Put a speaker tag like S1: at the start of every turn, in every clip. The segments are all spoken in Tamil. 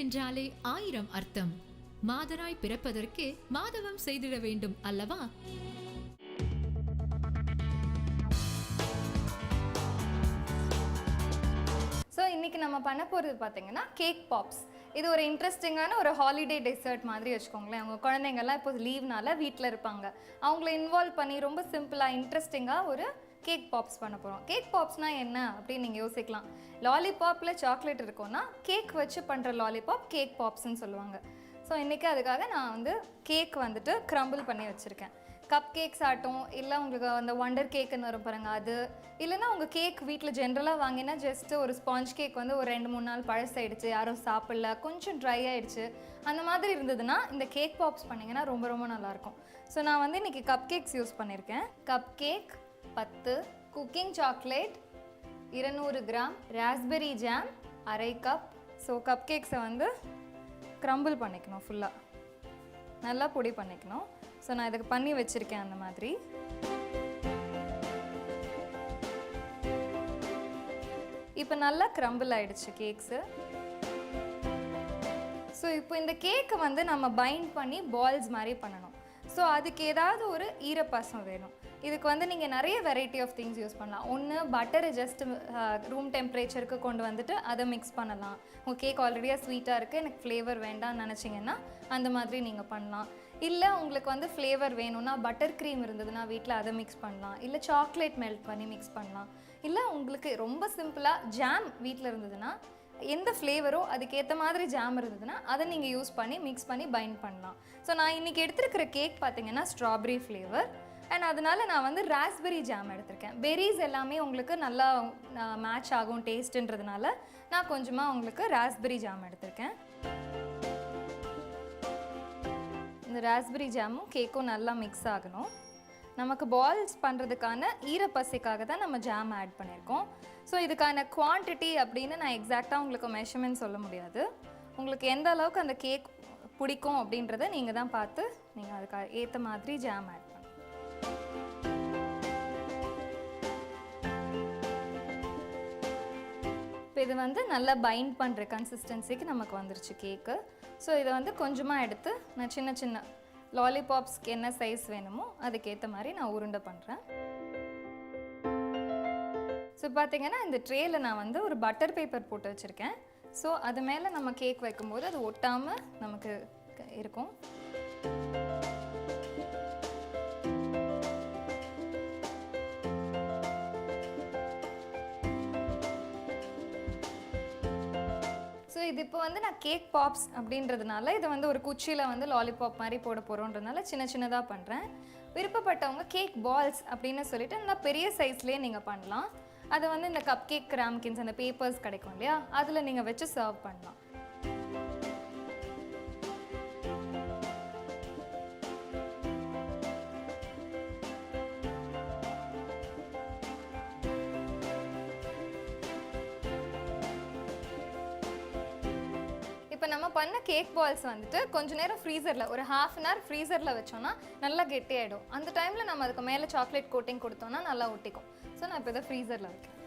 S1: என்றாலே ஆயிரம் அர்த்தம். மாதராய் பிறப்பதற்கு மாதவம் செய்திட வேண்டும் அல்லவா?
S2: ஸோ இன்றைக்கி நம்ம பண்ண போகிறது பார்த்தீங்கன்னா கேக் பாப்ஸ். இது ஒரு இன்ட்ரெஸ்டிங்கான ஒரு ஹாலிடே டெசர்ட் மாதிரி வச்சுக்கோங்களேன். அவங்க குழந்தைங்கள்லாம் இப்போ லீவ்னால வீட்டில் இருப்பாங்க, அவங்கள இன்வால்வ் பண்ணி ரொம்ப சிம்பிளாக இன்ட்ரெஸ்டிங்காக ஒரு கேக் பாப்ஸ் பண்ண போகிறோம். கேக் பாப்ஸ்னால் என்ன அப்படின்னு நீங்கள் யோசிக்கலாம். லாலிபாப்பில் சாக்லேட் இருக்கும்னா கேக் வச்சு பண்ணுற லாலிபாப் கேக் பாப்ஸ்ன்னு சொல்லுவாங்க. ஸோ இன்றைக்கி அதுக்காக நான் வந்து கேக் வந்துட்டு க்ரம்பிள் பண்ணி வச்சுருக்கேன். கப் கேக்ஸ் ஆட்டும், இல்லை உங்களுக்கு அந்த ஒண்டர் கேக்குன்னு வரும் பாருங்கள் அது, இல்லைனா உங்கள் கேக் வீட்டில் ஜென்ரலாக வாங்கினா ஜஸ்ட்டு ஒரு ஸ்பாஞ்ச் கேக் வந்து ஒரு 2-3 நாள் பழசாயிடுச்சு, யாரும் சாப்பிடல, கொஞ்சம் ட்ரை ஆகிடுச்சு, அந்த மாதிரி இருந்ததுன்னா இந்த கேக் பாப்ஸ் பண்ணிங்கன்னா ரொம்ப ரொம்ப நல்லாயிருக்கும். ஸோ நான் வந்து இன்றைக்கி கப் கேக்ஸ் யூஸ் பண்ணியிருக்கேன். Cup cake 10, cooking chocolate 200 gram, raspberry jam 1/2 cup. So cup கேக்ஸை வந்து க்ரம்பிள் பண்ணிக்கணும், ஃபுல்லாக நல்லா பொடி பண்ணிக்கணும். ஸோ நான் இதுக்கு பண்ணி வச்சுருக்கேன் அந்த மாதிரி. இப்போ நல்லா க்ரம்பிள் ஆகிடுச்சு கேக்ஸு. ஸோ இப்போ இந்த கேக்கை வந்து நம்ம பைண்ட் பண்ணி பால்ஸ் மாதிரி பண்ணணும். ஸோ அதுக்கு ஏதாவது ஒரு ஈரப்பசம் வேணும். இதுக்கு வந்து நீங்கள் நிறைய வெரைட்டி ஆஃப் திங்ஸ் யூஸ் பண்ணலாம். ஒன்று பட்டரை ஜஸ்ட் ரூம் டெம்பரேச்சருக்கு கொண்டு வந்துட்டு அதை மிக்ஸ் பண்ணலாம். உங்கள் கேக் ஆல்ரெடியாக ஸ்வீட்டாக இருக்குது, எனக்கு ஃப்ளேவர் வேண்டாம்னு நினச்சிங்கன்னா அந்த மாதிரி நீங்கள் பண்ணலாம். இல்லை உங்களுக்கு வந்து ஃப்ளேவர் வேணும்னா பட்டர் க்ரீம் இருந்ததுன்னா வீட்டில் அதை மிக்ஸ் பண்ணலாம். இல்லை சாக்லேட் மெல்ட் பண்ணி மிக்ஸ் பண்ணலாம். இல்லை உங்களுக்கு ரொம்ப சிம்பிளாக ஜாம் வீட்டில் இருந்ததுன்னா எந்த ஃப்ளேவரோ அதுக்கேற்ற மாதிரி ஜாம் இருந்ததுன்னா அதை நீங்கள் யூஸ் பண்ணி மிக்ஸ் பண்ணி பைண்ட் பண்ணலாம். ஸோ நான் இன்றைக்கி எடுத்துருக்கிற கேக் பார்த்தீங்கன்னா ஸ்ட்ராபெரி ஃப்ளேவர், அண்ட் அதனால நான் வந்து ராஸ்பெரி ஜாம் எடுத்திருக்கேன். பெரிஸ் எல்லாமே உங்களுக்கு நல்லா மேட்ச் ஆகும் டேஸ்ட்டுன்றதுனால நான் கொஞ்சமாக உங்களுக்கு ராஸ்பெரி ஜாம் எடுத்திருக்கேன். இந்த ராஸ்பெரி ஜாமும் கேக்கும் நல்லா மிக்ஸ் ஆகணும். நமக்கு பால்ஸ் பண்ணுறதுக்கான ஈரப்பசைக்காக தான் நம்ம ஜாம் ஆட் பண்ணியிருக்கோம். ஸோ இதுக்கான குவான்டிட்டி அப்படின்னு நான் எக்ஸாக்டாக உங்களுக்கு மெஷர்மெண்ட் சொல்ல முடியாது. உங்களுக்கு எந்த அளவுக்கு அந்த கேக் பிடிக்கும் அப்படின்றத நீங்கள் தான் பார்த்து நீங்கள் அதுக்கு ஏற்ற மாதிரி ஜாம் ஆட் பண்ணணும். இப்போ இது வந்து நல்லா பைண்ட் பண்ணுற கன்சிஸ்டன்சிக்கு நமக்கு வந்துருச்சு கேக்கு. ஸோ இதை வந்து கொஞ்சமாக எடுத்து நான் சின்ன சின்ன லாலிபாப்ஸ்க்கு என்ன சைஸ் வேணுமோ அதுக்கேற்ற மாதிரி நான் உருண்டை பண்ணுறேன். ஸோ பார்த்தீங்கன்னா இந்த ட்ரேயில் நான் வந்து ஒரு பட்டர் பேப்பர் போட்டு வச்சுருக்கேன். ஸோ அது மேலே நம்ம கேக் வைக்கும்போது அது ஒட்டாமல் நமக்கு இருக்கும். ஸோ இது இப்போ வந்து நான் கேக் பாப்ஸ் அப்படின்றதுனால இதை வந்து ஒரு குச்சியில் வந்து லாலிபாப் மாதிரி போட போகிறோன்றதுனால சின்ன சின்னதாக பண்ணுறேன். விருப்பப்பட்டவங்க கேக் பால்ஸ் அப்படின்னு சொல்லிட்டு நல்லா பெரிய சைஸ்லேயே நீங்கள் பண்ணலாம். அதை வந்து இந்த கப் கேக் கிராம்கின்ஸ் அந்த பேப்பர்ஸ் கிடைக்கும் இல்லையா, அதில் நீங்கள் வச்சு சர்வ் பண்ணலாம். இப்போ நம்ம பண்ண கேக் பால்ஸ் வந்துட்டு கொஞ்சம் நேரம் ஃப்ரீசரில் ஒரு 1/2 அன் ஹவர் ஃப்ரீசரில் வச்சோன்னா நல்லா கெட்டியாயிடும். அந்த டைமில் நம்ம அதுக்கு மேலே சாக்லேட் கோட்டிங் கொடுத்தோன்னா நல்லா ஒட்டிக்கும். ஸோ நான் இப்போ இதை ஃப்ரீசரில் வைக்கிறேன்.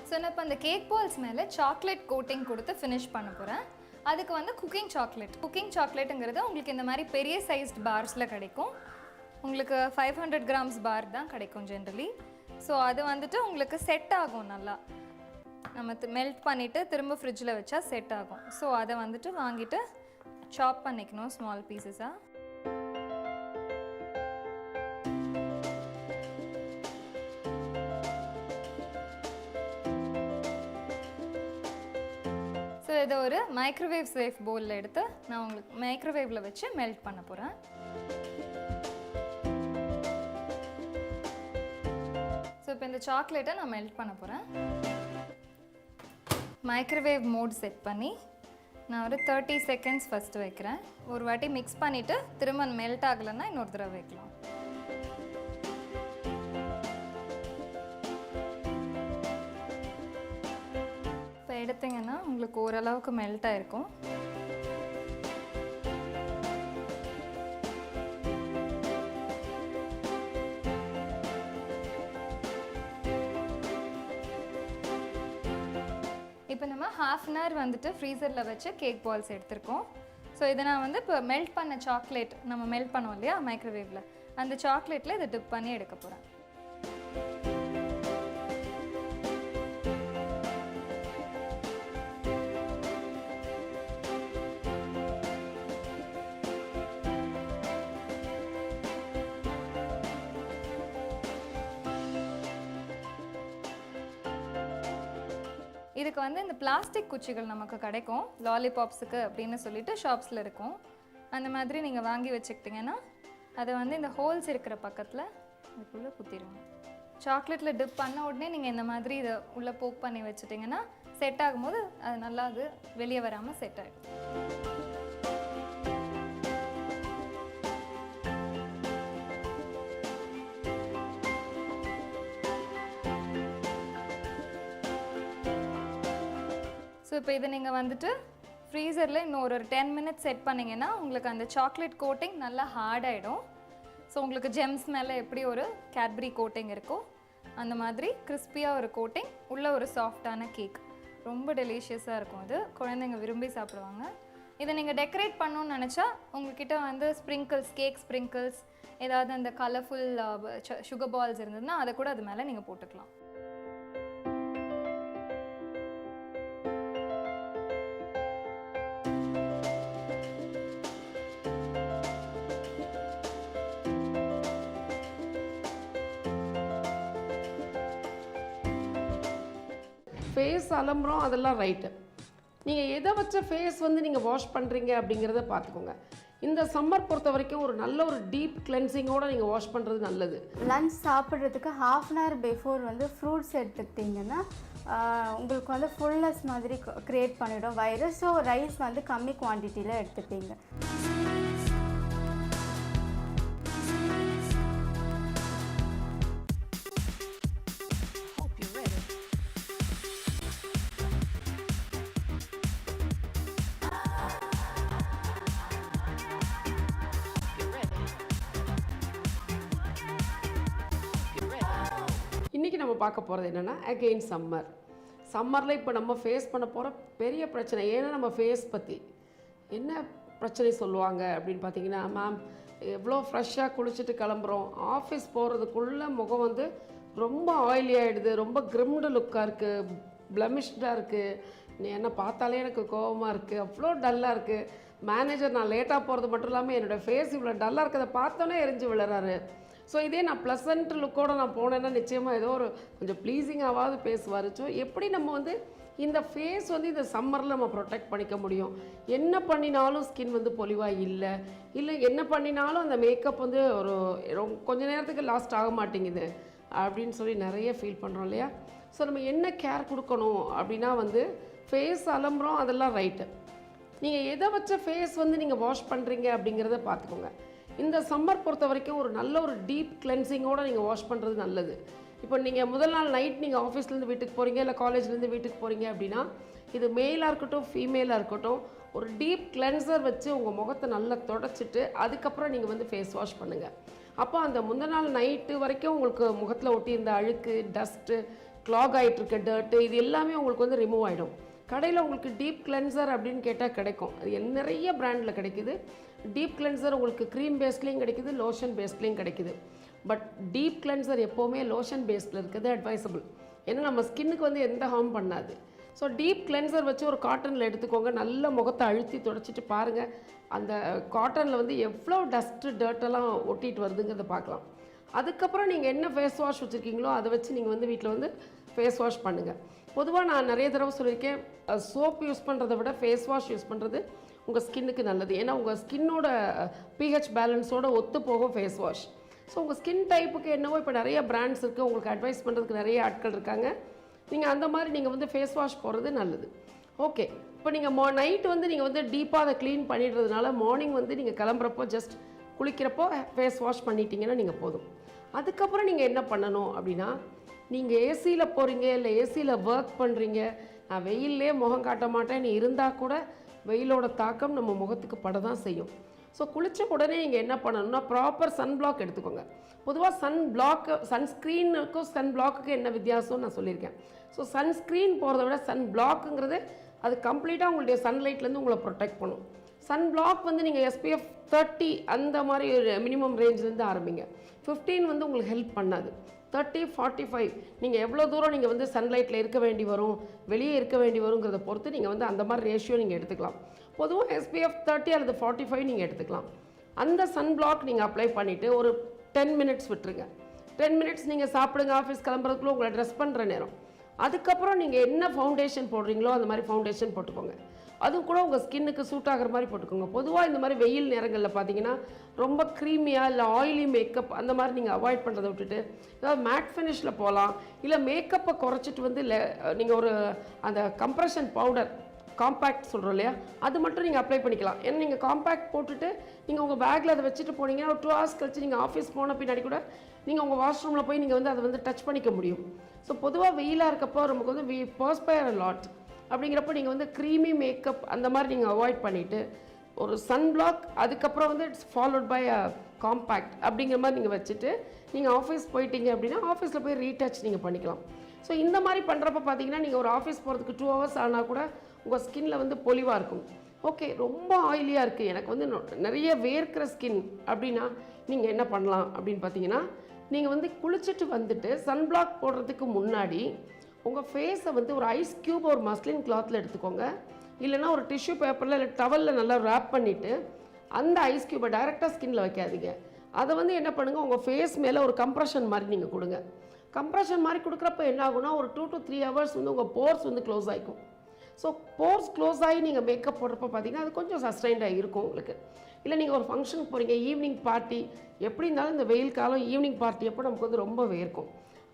S2: ஸோ நான் இப்போ அந்த கேக் பால்ஸ் மேலே சாக்லேட் கோட்டிங் கொடுத்து ஃபினிஷ் பண்ண போகிறேன். அதுக்கு வந்து குக்கிங் சாக்லேட்டுங்கிறது உங்களுக்கு இந்த மாதிரி பெரிய சைஸ்ட் பார்ஸில் கிடைக்கும். உங்களுக்கு 500 கிராம்ஸ் பார் தான் கிடைக்கும் ஜென்ரலி. ஸோ அது வந்துட்டு உங்களுக்கு செட் ஆகும் நல்லா. நம்ம மெல்ட் பண்ணிவிட்டு திரும்ப ஃப்ரிட்ஜில் வச்சா செட் ஆகும். ஸோ அதை வந்துட்டு வாங்கிட்டு சாப் பண்ணிக்கணும் ஸ்மால் பீசஸாக. ஸோ இதை ஒரு மைக்ரோவேவ் சேஃப் பவுலில் எடுத்து நான் உங்களுக்கு மைக்ரோவேவில் வச்சு மெல்ட் பண்ண போகிறேன். ஸோ இப்போ இந்த சாக்லேட்டை நான் மெல்ட் பண்ண போகிறேன். மைக்ரோவேவ் மோட் செட் பண்ணி நான் ஒரு 30 செகண்ட்ஸ் ஃபஸ்ட்டு வைக்கிறேன். ஒரு வாட்டி மிக்ஸ் பண்ணிவிட்டு திரும்ப மெல்ட் ஆகலைன்னா இன்னொரு தடவை வைக்கலாம். இப்போ எடுத்திங்கன்னா உங்களுக்கு ஓரளவுக்கு மெல்ட் ஆகிருக்கும். இப்போ நம்ம ஹாஃப் அன் ஹவர் வந்துட்டு ஃப்ரீசரில் வச்சு கேக் பால்ஸ் எடுத்திருக்கோம். ஸோ இதை நான் வந்து இப்போ மெல்ட் பண்ண சாக்லேட் நம்ம மெல்ட் பண்ணோம் இல்லையா மைக்ரோவேவில், அந்த சாக்லேட்டில் இதை டிப் பண்ணி எடுக்க போகிறேன். இதுக்கு வந்து இந்த பிளாஸ்டிக் குச்சிகள் நமக்கு கிடைக்கும் லாலிபாப்ஸுக்கு அப்படின்னு சொல்லிட்டு ஷாப்ஸில் இருக்கும். அந்த மாதிரி நீங்கள் வாங்கி வச்சுக்கிட்டிங்கன்னா அதை வந்து இந்த ஹோல்ஸ் இருக்கிற பக்கத்தில் இதுக்குள்ளே குத்திடுங்க. சாக்லேட்டில் டிப் பண்ண உடனே நீங்கள் இந்த மாதிரி இதை உள்ளே போக் பண்ணி வச்சுட்டிங்கன்னா செட் ஆகும்போது அது நல்லா அது வெளியே வராமல் செட் ஆகிடும். ஸோ இப்போ இதை நீங்கள் வந்துட்டு ஃப்ரீசரில் இன்னும் ஒரு 10 மினிட்ஸ் செட் பண்ணிங்கன்னா உங்களுக்கு அந்த சாக்லேட் கோட்டிங் நல்லா ஹார்ட் ஆகிடும். ஸோ உங்களுக்கு ஜெம்ஸ் மேலே எப்படி ஒரு கேட்பரி கோட்டிங் இருக்கோ அந்த மாதிரி கிறிஸ்பியாக ஒரு கோட்டிங் உள்ள ஒரு சாஃப்டான கேக், ரொம்ப டெலிஷியஸாக இருக்கும். இது குழந்தைங்க விரும்பி சாப்பிடுவாங்க. இதை நீங்கள் டெக்கரேட் பண்ணணுன்னு நினச்சா உங்கள்கிட்ட வந்து ஸ்ப்ரிங்கிள்ஸ், கேக் ஸ்ப்ரிங்கிள்ஸ், ஏதாவது அந்த கலர்ஃபுல் சுகர் பால்ஸ் இருந்ததுன்னா அதை கூட அது மேலே நீங்கள் போட்டுக்கலாம்.
S3: ஃபேஸ் அலம்புறோம் அதெல்லாம் ரைட்டு. நீங்கள் எதை வச்ச ஃபேஸ் வந்து நீங்கள் வாஷ் பண்ணுறீங்க அப்படிங்கிறத பார்த்துக்கோங்க. இந்த சம்மர் பொறுத்த வரைக்கும் ஒரு நல்ல ஒரு டீப் கிளென்சிங்கோடு நீங்கள் வாஷ் பண்ணுறது நல்லது.
S4: லன்ச் சாப்பிட்றதுக்கு ஹாஃப் அன் ஹவர் பிஃபோர் வந்து ஃப்ரூட்ஸ் எடுத்துக்கிட்டிங்கன்னா உங்களுக்கு வந்து ஃபுல்னஸ் மாதிரி க்ரியேட் பண்ணிவிடும் வயிறு. ஸோ ரைஸ் வந்து கம்மி குவான்டிட்டியில் எடுத்துப்பீங்க.
S3: இன்றைக்கி நம்ம பார்க்க போகிறது என்னென்னா அகெயின் சம்மரில் இப்போ நம்ம ஃபேஸ் பண்ண போகிற பெரிய பிரச்சனை. ஏன்னா நம்ம ஃபேஸ் பற்றி என்ன பிரச்சனை சொல்லுவாங்க அப்படின்னு பார்த்தீங்கன்னா, மேம் எவ்வளோ ஃப்ரெஷ்ஷாக குளிச்சுட்டு கிளம்புறோம், ஆஃபீஸ் போகிறதுக்குள்ளே முகம் வந்து ரொம்ப ஆயிலி ஆகிடுது, ரொம்ப கிரிம்டு லுக்காக இருக்குது, பிளமிஷ்டாக இருக்குது, என்னை பார்த்தாலே எனக்கு கோபமாக இருக்குது, அவ்வளோ டல்லாக இருக்குது, மேனேஜர் நான் லேட்டாக போகிறது மட்டும் இல்லாமல் என்னோடய ஃபேஸ் இவ்வளோ டல்லாக இருக்கிறத பார்த்தோன்னே எரிஞ்சு விழுறாரு. ஸோ இதே நான் ப்ளசன்ட் லுக்கோடு நான் போனேன்னா நிச்சயமாக ஏதோ ஒரு கொஞ்சம் ப்ளீஸிங்காவது பேசுவார். ஸோ எப்படி நம்ம வந்து இந்த ஃபேஸ் வந்து இந்த சம்மரில் நம்ம ப்ரொடெக்ட் பண்ணிக்க முடியும்? என்ன பண்ணினாலும் ஸ்கின் வந்து பொலிவாக இல்லை என்ன பண்ணினாலும் அந்த மேக்கப் வந்து ஒரு கொஞ்ச நேரத்துக்கு லாஸ்ட் ஆக மாட்டேங்குது அப்படின்னு சொல்லி நிறைய ஃபீல் பண்ணுறோம் இல்லையா? ஸோ நம்ம என்ன கேர் கொடுக்கணும் அப்படின்னா வந்து ஃபேஸ் அலம்புறோம் அதெல்லாம் ரைட்டு. நீங்கள் எதை வச்ச ஃபேஸ் வந்து நீங்கள் வாஷ் பண்ணுறீங்க அப்படிங்கிறத பார்த்துக்கோங்க. இந்த சம்மர் பொறுத்த வரைக்கும் ஒரு நல்ல ஒரு டீப் கிளென்சிங்கோடு நீங்கள் வாஷ் பண்ணுறது நல்லது. இப்போ நீங்கள் முதல் நாள் நைட் நீங்கள் ஆஃபீஸ்லேருந்து வீட்டுக்கு போகிறீங்க, இல்லை காலேஜ்லேருந்து வீட்டுக்கு போகிறீங்க அப்படின்னா, இது மேலாக இருக்கட்டும் ஃபீமேலாக இருக்கட்டும், ஒரு டீப் கிளென்சர் வச்சு உங்கள் முகத்தை நல்லா தொடச்சிட்டு அதுக்கப்புறம் நீங்கள் வந்து ஃபேஸ் வாஷ் பண்ணுங்கள். அப்போ அந்த முந்தின நாள் நைட்டு வரைக்கும் உங்களுக்கு முகத்தில் ஒட்டி இருந்த அழுக்கு, டஸ்ட்டு, க்ளாக் ஆகிட்டுருக்க டர்ட்டு, இது எல்லாமே உங்களுக்கு வந்து ரிமூவ் ஆகிடும். கடையில் உங்களுக்கு டீப் கிளென்சர் அப்படின்னு கேட்டால் கிடைக்கும். அது நிறைய பிராண்டில் கிடைக்குது. டீப் கிளென்சர் உங்களுக்கு க்ரீம் பேஸ்ட்லேயும் கிடைக்குது, லோஷன் பேஸ்ட்லேயும் கிடைக்குது. பட் டீப் கிளென்சர் எப்போவுமே லோஷன் பேஸ்டில் இருக்கிறது அட்வைசபிள். ஏன்னா நம்ம ஸ்கின்னுக்கு வந்து எந்த ஹார்ம் பண்ணாது. ஸோ டீப் கிளென்சர் வச்சு ஒரு காட்டனில் எடுத்துக்கோங்க, நல்ல முகத்தை அழுத்தி தொடச்சிட்டு பாருங்கள் அந்த காட்டனில் வந்து எவ்வளோ டஸ்ட்டு டர்ட்டெல்லாம் ஒட்டிட்டு வருதுங்கிறத பார்க்கலாம். அதுக்கப்புறம் நீங்கள் என்ன ஃபேஸ் வாஷ் வச்சுருக்கீங்களோ அதை வச்சு நீங்கள் வந்து வீட்டில் வந்து ஃபேஸ் வாஷ் பண்ணுங்கள். பொதுவாக நான் நிறைய தடவை சொல்லியிருக்கேன், சோப் யூஸ் பண்ணுறதை விட ஃபேஸ் வாஷ் யூஸ் பண்ணுறது உங்கள் ஸ்கின்னுக்கு நல்லது. ஏன்னா உங்கள் ஸ்கின்னோட பிஹெச் பேலன்ஸோட ஒத்து போகும் ஃபேஸ் வாஷ். ஸோ உங்கள் ஸ்கின் டைப்புக்கு என்னவோ இப்போ நிறைய பிராண்ட்ஸ் இருக்குது, உங்களுக்கு அட்வைஸ் பண்ணுறதுக்கு நிறைய ஆட்கள் இருக்காங்க. நீங்கள் அந்த மாதிரி நீங்கள் வந்து ஃபேஸ் வாஷ் போடுறது நல்லது. ஓகே, இப்போ நீங்கள் நைட்டு வந்து நீங்கள் வந்து டீப்பாக அதை க்ளீன் பண்ணிடுறதுனால மார்னிங் வந்து நீங்கள் கிளம்புறப்போ ஜஸ்ட் குளிக்கிறப்போ ஃபேஸ் வாஷ் பண்ணிட்டீங்கன்னா நீங்கள் போதும். அதுக்கப்புறம் நீங்கள் என்ன பண்ணணும் அப்படின்னா, நீங்கள் ஏசியில் போகிறீங்க இல்லை ஏசியில் ஒர்க் பண்ணுறீங்க, நான் வெயிலே முகம் காட்ட மாட்டேன்னு இருந்தால் கூட வெயிலோட தாக்கம் நம்ம முகத்துக்கு பட தான் செய்யும். ஸோ குளித்த உடனே நீங்கள் என்ன பண்ணணும்னா ப்ராப்பர் சன் பிளாக் எடுத்துக்கோங்க. பொதுவாக சன்ஸ்க்ரீனுக்கும் சன் பிளாக்குக்கு என்ன வித்தியாசம்னு நான் சொல்லியிருக்கேன். ஸோ சன்ஸ்க்ரீன் போகிறத விட சன் பிளாக்குங்கிறது அது கம்ப்ளீட்டாக உங்களுடைய சன்லைட்லேருந்து உங்களை ப்ரொடெக்ட் பண்ணும். சன் பிளாக் வந்து நீங்கள் SPF 30 அந்த மாதிரி ஒரு மினிமம் ரேஞ்சிலேருந்து ஆரம்பிங்க. 15 வந்து உங்களுக்கு ஹெல்ப் பண்ணாது. 30, 45 நீங்கள் எவ்வளோ தூரம் நீங்கள் வந்து சன்லைட்டில் இருக்க வேண்டி வரும், வெளியே இருக்க வேண்டி வருங்கிறத பொறுத்து நீங்கள் வந்து அந்த மாதிரி ரேஷியோ நீங்கள் எடுத்துக்கலாம். பொதுவாக SPF 30 அல்லது 45 நீங்கள் எடுத்துக்கலாம். அந்த சன் பிளாக் நீங்கள் அப்ளை பண்ணிவிட்டு ஒரு 10 மினிட்ஸ் விட்டுருங்க. 10 மினிட்ஸ் நீங்கள் சாப்பிடுங்க, ஆஃபீஸ் கிளம்புறதுக்குள்ளே உங்களை ட்ரெஸ் பண்ணுற நேரம். அதுக்கப்புறம் நீங்கள் என்ன ஃபவுண்டேஷன் போடுறீங்களோ அந்த மாதிரி ஃபவுண்டேஷன் போட்டுக்கோங்க. அதுவும் கூட உங்கள் ஸ்கின்னுக்கு சூட் ஆகிற மாதிரி போட்டுக்கோங்க. பொதுவாக இந்த மாதிரி வெயில் நேரங்களில் பார்த்தீங்கன்னா ரொம்ப க்ரீமியாக இல்லை ஆயிலி மேக்கப் அந்த மாதிரி நீங்கள் அவாய்ட் பண்ணுறதை விட்டுட்டு ஏதாவது மேட் ஃபினிஷில் போகலாம். இல்லை மேக்கப்பை குறைச்சிட்டு வந்து நீங்கள் ஒரு அந்த கம்ப்ரெஷன் பவுடர் காம்பேக்ட் சொல்கிறோம் இல்லையா, அது மட்டும் நீங்கள் அப்ளை பண்ணிக்கலாம். ஏன்னா நீங்கள் காம்பேக்ட் போட்டுட்டு நீங்கள் உங்கள் பேக்கில் அதை வச்சுட்டு போனீங்கன்னா ஒரு 2 hours கழிச்சு நீங்கள் ஆஃபீஸ் போன பின்னாடி கூட நீங்கள் உங்கள் வாஷ்ரூமில் போய் நீங்கள் வந்து அதை வந்து டச் பண்ணிக்க முடியும். ஸோ பொதுவாக வெயிலாக இருக்கப்போ நமக்கு வந்து பர்ஸ்பயர் லாட் அப்படிங்கிறப்போ நீங்கள் வந்து க்ரீமி மேக்கப் அந்த மாதிரி நீங்கள் அவாய்ட் பண்ணிவிட்டு ஒரு சன் பிளாக், அதுக்கப்புறம் வந்து it's followed by a compact அப்படிங்கிற மாதிரி நீங்கள் வச்சுட்டு நீங்கள் ஆஃபீஸ் போயிட்டீங்க அப்படின்னா ஆஃபீஸில் போய் ரீடச் நீங்கள் பண்ணிக்கலாம். ஸோ இந்த மாதிரி பண்ணுறப்ப பார்த்தீங்கன்னா நீங்கள் ஒரு ஆஃபீஸ் போகிறதுக்கு 2 hours ஆனால் கூட உங்கள் ஸ்கின்ல வந்து பொலிவாக இருக்கும். ஓகே, ரொம்ப ஆயிலியாக இருக்குது, எனக்கு வந்து நிறைய வேர்க்கிற ஸ்கின் அப்படின்னா நீங்கள் என்ன பண்ணலாம் அப்படின்னு பார்த்தீங்கன்னா, நீங்கள் வந்து குளிச்சுட்டு வந்துட்டு சன் பிளாக் போடுறதுக்கு முன்னாடி உங்கள் ஃபேஸை வந்து ஒரு ஐஸ் க்யூப் ஒரு மஸ்லின் கிளாத்தில் எடுத்துக்கோங்க. இல்லைனா ஒரு டிஷ்யூ பேப்பரில் இல்லை டவலில் நல்லா ரேப் பண்ணிவிட்டு அந்த ஐஸ் க்யூபை டைரெக்டாக ஸ்கின்னில் வைக்காதீங்க. அதை வந்து என்ன பண்ணுங்கள், உங்கள் ஃபேஸ் மேலே ஒரு கம்ப்ரெஷன் மாதிரி நீங்கள் கொடுங்க. கம்ப்ரெஷன் மாதிரி கொடுக்குறப்ப என்ன ஆகுனா ஒரு 2 to 3 hours வந்து உங்கள் போர்ஸ் வந்து க்ளோஸ் ஆகிக்கும். ஸோ போர்ஸ் க்ளோஸ் ஆகி நீங்கள் மேக்கப் போடுறப்ப பார்த்தீங்கன்னா அது கொஞ்சம் சஸ்டைண்டாக இருக்கும் உங்களுக்கு. இல்லை நீங்கள் ஒரு ஃபங்க்ஷனுக்கு போகிறீங்க, ஈவினிங் பார்ட்டி, எப்படி இருந்தாலும் இந்த வெயில் காலம் ஈவினிங் பார்ட்டி அப்போ நமக்கு வந்து ரொம்ப வேர்க்கும்.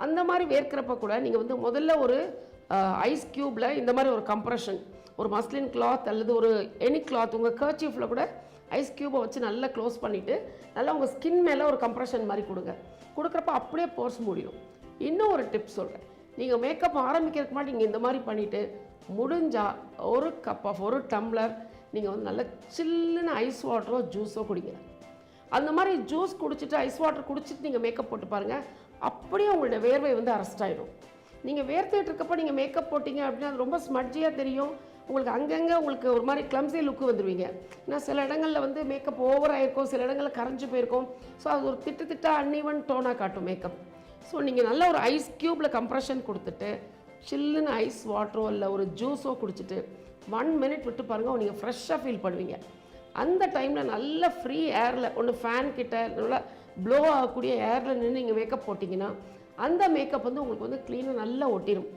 S3: அந்த மாதிரி வேர்க்கிறப்ப கூட நீங்கள் வந்து முதல்ல ஒரு ஐஸ் க்யூப்பில் இந்த மாதிரி ஒரு கம்ப்ரெஷன், ஒரு மஸ்லின் கிளாத் அல்லது ஒரு எனி கிளாத், உங்கள் கர்ச்சீஃபில் கூட ஐஸ் க்யூப்பை வச்சு நல்லா க்ளோஸ் பண்ணிவிட்டு நல்லா உங்கள் ஸ்கின் மேலே ஒரு கம்ப்ரெஷன் மாதிரி கொடுங்க. கொடுக்குறப்ப அப்படியே போர்ஸ் மூடிடும். இன்னும் ஒரு டிப்ஸ் சொல்கிறேன், நீங்கள் மேக்கப் ஆரம்பிக்கிறதுக்கு முன்னாடி நீங்கள் இந்த மாதிரி பண்ணிவிட்டு முடிஞ்சால் ஒரு கப் ஆஃப் ஒரு டம்ளர் நீங்கள் வந்து நல்லா சில்லுன்னு ஐஸ் வாட்டரோ ஜூஸோ குடிங்க. அந்த மாதிரி ஜூஸ் குடிச்சிட்டு ஐஸ் வாட்டர் குடிச்சிட்டு நீங்கள் மேக்கப் போட்டு பாருங்கள், அப்படியே உங்களுடைய வேர்வை வந்து அரெஸ்ட் ஆகிடும். நீங்கள் வேர்த்துட்டு இருக்கப்போ நீங்கள் மேக்கப் போட்டிங்க அப்படின்னா அது ரொம்ப ஸ்மட்ஜியாக தெரியும் உங்களுக்கு. அங்கங்கே உங்களுக்கு ஒரு மாதிரி கிளம்ஸி லுக்கு வந்துடுவீங்க. ஏன்னா சில இடங்களில் வந்து மேக்கப் ஓவர் ஆகிருக்கும், சில இடங்களில் கரைஞ்சி போயிருக்கும். ஸோ அது ஒரு திட்டு அன்இவன் டோனாக காட்டும் மேக்கப். ஸோ நீங்கள் நல்ல ஒரு ஐஸ் க்யூப்பில் கம்ப்ரெஷன் கொடுத்துட்டு சில்லுன்னு ஐஸ் வாட்டரோ இல்லை ஒரு ஜூஸோ குடிச்சிட்டு 1 minute விட்டு பாருங்கள், நீங்கள் ஃப்ரெஷ்ஷாக ஃபீல் பண்ணுவீங்க. அந்த டைமில் நல்ல ஃப்ரீ ஏரில் ஒன்று ஃபேன் கிட்ட நல்லா ப்ளோ ஆகக்கூடிய ஏரில் நின்று நீங்கள் மேக்கப் போட்டிங்கன்னா அந்த மேக்கப் வந்து உங்களுக்கு வந்து க்ளீனாக நல்லா ஒட்டிடும்.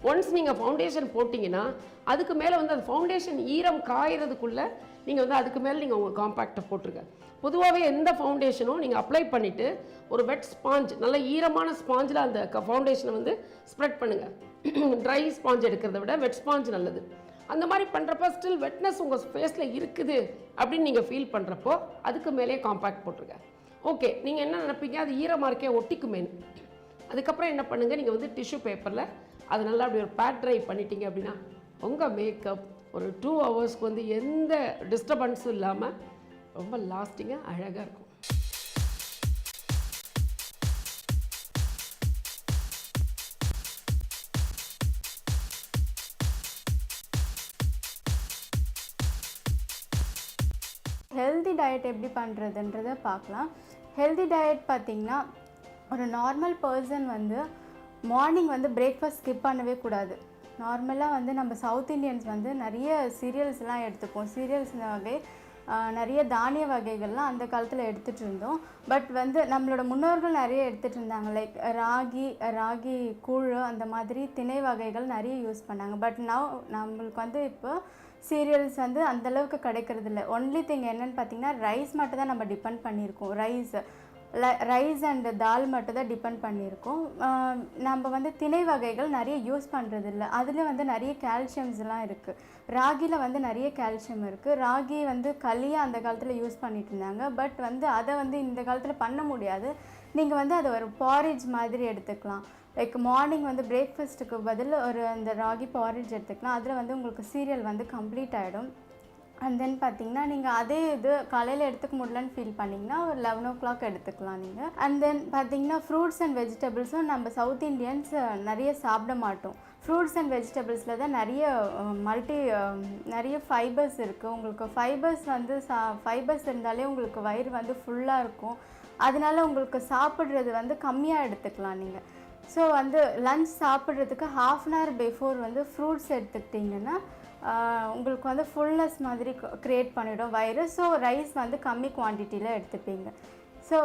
S3: ஒன்ஸ் நீங்கள் ஃபவுண்டேஷன் போட்டிங்கன்னா அதுக்கு மேலே வந்து அந்த ஃபவுண்டேஷன் ஈரம் காயறதுக்குள்ளே நீங்கள் வந்து அதுக்கு மேலே நீங்கள் உங்கள் காம்பேக்டை போட்டுருங்க. பொதுவாகவே எந்த ஃபவுண்டேஷனும் நீங்கள் அப்ளை பண்ணிவிட்டு ஒரு வெட் ஸ்பாஞ்ச், நல்ல ஈரமான ஸ்பாஞ்சில் அந்த ஃபவுண்டேஷனை வந்து ஸ்ப்ரெட் பண்ணுங்கள். ட்ரை ஸ்பாஞ்ச் எடுக்கிறத விட வெட் ஸ்பாஞ்ச் நல்லது. அந்த மாதிரி பண்ணுறப்ப ஸ்டில் வெட்னஸ் உங்கள் ஃபேஸில் இருக்குது அப்படின்னு நீங்கள் ஃபீல் பண்ணுறப்போ அதுக்கு மேலே காம்பேக்ட் போட்டுருங்க. ஓகே, நீங்கள் என்ன நினைப்பீங்க, அது ஈரமாக இருக்கே ஒட்டிக்குமேனு. அதுக்கப்புறம் என்ன பண்ணுங்கள், நீங்கள் வந்து டிஷ்யூ பேப்பரில் அதை நல்லா அப்படி ஒரு பேட் ட்ரை பண்ணிட்டீங்க அப்படின்னா உங்கள் மேக்கப் ஒரு 2 hours வந்து எந்த டிஸ்டர்பன்ஸும் இல்லாமல் ரொம்ப லாஸ்டிங்காக அழகாக இருக்கும்.
S4: ஹெல்தி டயட் எப்படி பண்ணுறதுன்றதை பார்க்கலாம். ஹெல்தி டயட் பார்த்திங்கன்னா ஒரு நார்மல் பர்சன் வந்து மார்னிங் வந்து பிரேக்ஃபாஸ்ட் ஸ்கிப் பண்ணவே கூடாது. நார்மலாக வந்து நம்ம சவுத் இண்டியன்ஸ் வந்து நிறைய சீரியல்ஸ்லாம் எடுத்துப்போம். சீரியல்ஸ் வகை நிறைய தானிய வகைகள்லாம் அந்த காலத்தில் எடுத்துகிட்டு இருந்தோம். பட் வந்து நம்மளோட முன்னோர்கள் நிறைய எடுத்துகிட்டு இருந்தாங்க. லைக் ராகி கூழ் அந்த மாதிரி திணை வகைகள் நிறைய யூஸ் பண்ணாங்க. பட் நம்மளுக்கு வந்து இப்போ சீரியல்ஸ் வந்து அந்தளவுக்கு கிடைக்கிறது இல்லை. ஒன்லி திங் என்னென்னு பார்த்திங்கன்னா ரைஸ் மட்டும் தான் நம்ம டிபெண்ட் பண்ணியிருக்கோம். ரைஸ் அண்ட் தால் மட்டும் தான் டிபெண்ட் பண்ணியிருக்கோம். நம்ம வந்து திணை வகைகள் நிறைய யூஸ் பண்ணுறது இல்லை. அதில் வந்து நிறைய கால்சியம்ஸ்லாம் இருக்குது. ராகியில் வந்து நிறைய கால்சியம் இருக்குது. ராகி வந்து களியாக அந்த காலத்தில் யூஸ் பண்ணிட்டு இருந்தாங்க. பட் வந்து அதை வந்து இந்த காலத்தில் பண்ண முடியாது. நீங்கள் வந்து அதை ஒரு பாரேஜ் மாதிரி எடுத்துக்கலாம். லைக் மார்னிங் வந்து பிரேக்ஃபாஸ்ட்டுக்கு பதில் ஒரு அந்த ராகி பாரேஜ் எடுத்துக்கலாம். அதில் வந்து உங்களுக்கு சீரியல் வந்து கம்ப்ளீட் ஆகிடும். அண்ட் தென் பார்த்தீங்கன்னா நீங்கள் அதே இது காலையில் எடுத்துக்க முடியலன்னு ஃபீல் பண்ணிங்கன்னா ஒரு 11 o'clock எடுத்துக்கலாம் நீங்கள். அண்ட் தென் பார்த்தீங்கன்னா ஃப்ரூட்ஸ் அண்ட் வெஜிடபிள்ஸும் நம்ம சவுத் இண்டியன்ஸ் நிறைய சாப்பிட மாட்டோம். ஃப்ரூட்ஸ் அண்ட் வெஜிடபிள்ஸில் தான் நிறைய ஃபைபர்ஸ் இருக்குது. உங்களுக்கு ஃபைபர்ஸ் இருந்தாலே உங்களுக்கு வயிறு வந்து ஃபுல்லாக இருக்கும். அதனால உங்களுக்கு சாப்பிட்றது வந்து கம்மியாக எடுத்துக்கலாம் நீங்கள். ஸோ வந்து லன்ச் சாப்பிட்றதுக்கு 1/2 hour பிஃபோர் வந்து ஃப்ரூட்ஸ் எடுத்துக்கிட்டிங்கன்னா உங்களுக்கு வந்து ஃபுல்னஸ் மாதிரி க்ரியேட் பண்ணிவிடும் வயிறு. ஸோ ரைஸ் வந்து கம்மி குவான்டிட்டியில் எடுத்துப்பீங்க. ஸோ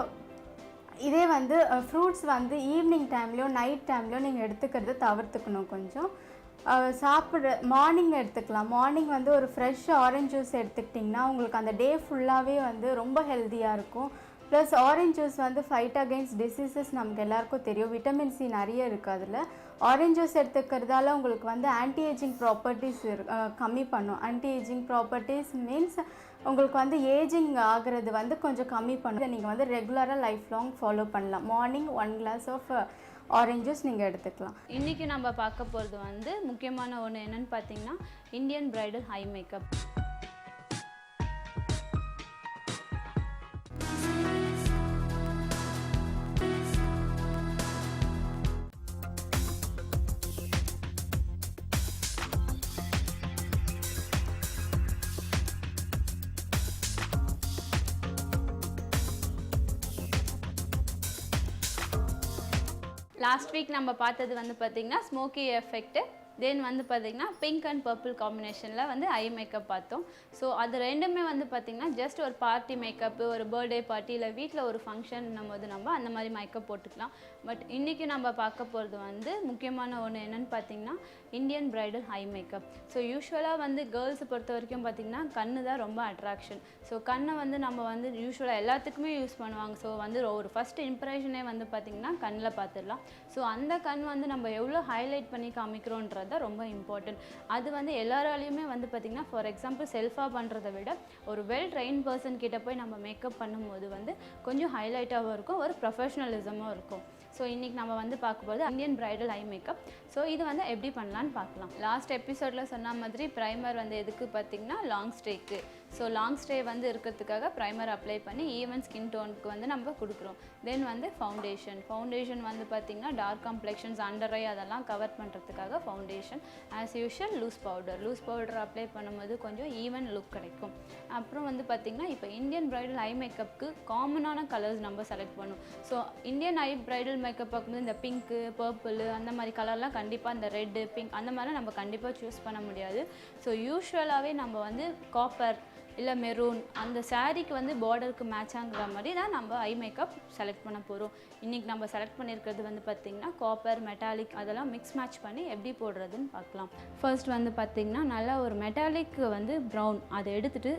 S4: இதே வந்து ஃப்ரூட்ஸ் வந்து ஈவினிங் டைம்லையோ நைட் டைம்லையோ நீங்கள் எடுத்துக்கிறத தவிர்த்துக்கணும். கொஞ்சம் மார்னிங் எடுத்துக்கலாம். மார்னிங் வந்து ஒரு ஃப்ரெஷ் ஆரஞ்ச் ஜூஸ் எடுத்துக்கிட்டிங்கன்னா உங்களுக்கு அந்த டே ஃபுல்லாகவே வந்து ரொம்ப ஹெல்த்தியாக இருக்கும். ப்ளஸ் ஆரஞ்ச் ஜூஸ் வந்து ஃபைட் அகெயின்ஸ்ட் டிசீசஸ் நமக்கு எல்லாருக்கும் தெரியும். விட்டமின் சி நிறைய இருக்குது அதில். ஆரஞ்ச் ஜூஸ் எடுத்துக்கிறதால உங்களுக்கு வந்து ஆன்டி ஏஜிங் ப்ராப்பர்ட்டிஸ் கம்மி பண்ணும். ஆன்டி ஏஜிங் ப்ராப்பர்ட்டிஸ் மீன்ஸ் உங்களுக்கு வந்து ஏஜிங் ஆகிறது வந்து கொஞ்சம் கம்மி பண்ணும். இதை நீங்கள் வந்து ரெகுலராக லைஃப் லாங் ஃபாலோ பண்ணலாம். Morning 1 glass of orange juice நீங்கள் எடுத்துக்கலாம்.
S5: இன்றைக்கி நம்ம பார்க்க போகிறது வந்து முக்கியமான ஒன்று என்னென்னு பார்த்தீங்கன்னா Indian bridal high makeup. Last week நம்ம பார்த்தது வந்து பார்த்திங்கன்னா ஸ்மோக்கி எஃபெக்ட்டு, தென் வந்து பார்த்திங்கன்னா பிங்க் அண்ட் பர்பிள் காம்பினேஷனில் வந்து ஐ மேக்கப் பார்த்தோம். ஸோ அது ரெண்டுமே வந்து பார்த்திங்கன்னா ஜஸ்ட் ஒரு பார்ட்டி மேக்கப்பு, ஒரு பர்த்டே பார்ட்டி இல்லை வீட்டில் ஒரு ஃபங்க்ஷன் போது நம்ம அந்த மாதிரி மேக்கப் போட்டுக்கலாம். பட் இன்றைக்கி நம்ம பார்க்க போகிறது வந்து முக்கியமான ஒன்று என்னென்னு பார்த்திங்கன்னா Indian bridal high makeup. So யூஸ்வலாக வந்து கேர்ள்ஸை பொறுத்த வரைக்கும் பார்த்திங்கன்னா கண்ணு தான் ரொம்ப அட்ராக்ஷன். ஸோ கண்ணை வந்து நம்ம வந்து யூஸ்வலாக எல்லாத்துக்குமே யூஸ் பண்ணுவாங்க. ஸோ வந்து ஒரு ஃபஸ்ட் இம்ப்ரெஷனே வந்து பார்த்திங்கன்னா கண்ணில் பார்த்துடலாம். ஸோ அந்த கண் வந்து நம்ம எவ்வளோ ஹைலைட் பண்ணி காமிக்கிறோன்றது தான் ரொம்ப இம்பார்ட்டன்ட். அது வந்து எல்லாராலையுமே வந்து பார்த்திங்கன்னா ஃபார் எக்ஸாம்பிள் செல்ஃபாக பண்ணுறதை விட ஒரு வெல் ட்ரெயின் பர்சன் கிட்ட போய் நம்ம மேக்கப் பண்ணும்போது வந்து கொஞ்சம் ஹைலைட்டாகவும் இருக்கும், ஒரு ப்ரொஃபஷ்னலிசமும் இருக்கும். ஸோ இன்றைக்கி நம்ம வந்து பார்க்க போகிறது Indian bridal eye makeup. So இது வந்து எப்படி பண்ணலான்னு பார்க்கலாம். லாஸ்ட் எபிசோடில் சொன்ன மாதிரி ப்ரைமர் வந்து எதுக்கு பார்த்திங்கன்னா லாங் ஸ்டேக்கு. ஸோ லாங் ஸ்டே வந்து இருக்கிறதுக்காக ப்ரைமர் அப்ளை பண்ணி ஈவன் ஸ்கின் டோனுக்கு வந்து நம்ம கொடுக்குறோம். தென் வந்து ஃபவுண்டேஷன் வந்து பார்த்திங்கன்னா டார்க் காம்ப்ளெக்ஷன்ஸ், அண்டர் ஐ அதெல்லாம் கவர் பண்ணுறதுக்காக foundation. As usual loose powder apply பண்ணும்போது கொஞ்சம் ஈவன் லுக் கிடைக்கும். அப்புறம் வந்து பார்த்திங்கன்னா இப்போ இந்தியன் பிரைடல் ஐ மேக்கப்புக்கு காமனான கலர்ஸ் நம்ம செலக்ட் பண்ணும். ஸோ இந்தியன் ஐ பிரைடல் மேக்கப் பார்க்கும்போது இந்த பிங்க்கு, பர்பிள் அந்த மாதிரி கலர்லாம் கண்டிப்பாக இந்த ரெட்டு, பிங்க் அந்த மாதிரிலாம் நம்ம கண்டிப்பாக சூஸ் பண்ண முடியாது. ஸோ யூஸ்வலாகவே நம்ம வந்து காப்பர் இல்லை மெரூன் அந்த சாரீக்கு வந்து பார்டருக்கு மேட்ச் ஆகிற மாதிரி தான் நம்ம ஐ மேக்கப் செலக்ட் பண்ண போகிறோம். இன்றைக்கி நம்ம செலக்ட் பண்ணியிருக்கிறது வந்து பார்த்திங்கன்னா காப்பர், மெட்டாலிக் அதெல்லாம் மிக்ஸ் மேட்ச் பண்ணி எப்படி போடுறதுன்னு பார்க்கலாம். ஃபர்ஸ்ட் வந்து பார்த்திங்கன்னா நல்லா ஒரு மெட்டாலிக் வந்து ப்ரௌன் அதை எடுத்துகிட்டு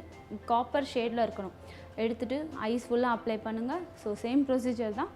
S5: காப்பர் ஷேடில் இருக்கணும். எடுத்துகிட்டு ஐஸ் ஃபுல்லாக அப்ளை பண்ணுங்கள். ஸோ சேம் ப்ரொசீஜர் தான்.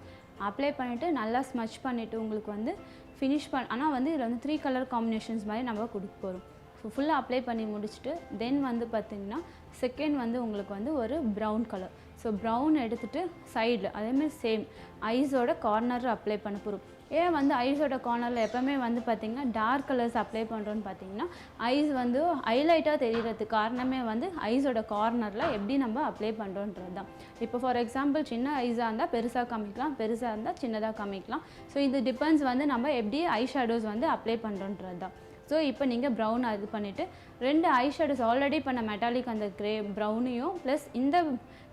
S5: அப்ளை பண்ணிவிட்டு நல்லா ஸ்மச் பண்ணிவிட்டு உங்களுக்கு வந்து ஃபினிஷ் ஆனால் வந்து இதில் வந்து 3 கலர் காம்பினேஷன்ஸ் மாதிரி நம்ம கொடுக்க போகிறோம். ஸோ ஃபுல்லாக அப்ளை பண்ணி முடிச்சுட்டு தென் வந்து பார்த்திங்கன்னா செகண்ட் வந்து உங்களுக்கு வந்து ஒரு ப்ரௌன் கலர். ஸோ ப்ரௌன் எடுத்துகிட்டு சைடில் அதேமாதிரி சேம் ஐஸோட கார்னர் அப்ளை பண்ண போகிறோம். ஏன் வந்து ஐஸோட கார்னரில் எப்போவுமே வந்து பார்த்திங்கன்னா டார்க் கலர்ஸ் அப்ளை பண்ணுறோன்னு பார்த்திங்கன்னா ஐஸ் வந்து ஹைலைட்டாக தெரியறதுக்கு காரணமே வந்து ஐஸோட கார்னரில் எப்படி நம்ம அப்ளை பண்ணுறோன்றது தான். இப்போ ஃபார் எக்ஸாம்பிள் சின்ன ஐஸாக இருந்தால் பெருசாக காமிக்கலாம், பெருசாக இருந்தால் சின்னதாக காமிக்கலாம். ஸோ இது டிபெண்ட்ஸ் வந்து நம்ம எப்படி ஐ ஷேடோஸ் வந்து அப்ளை பண்ணுறோன்றது தான். ஸோ இப்போ நீங்கள் ப்ரௌன் இது பண்ணிவிட்டு 2 ஐ ஷேடோஸ் ஆல்ரெடி பண்ண மெட்டாலிக் அந்த க்ரே ப்ரௌனையும் ப்ளஸ் இந்த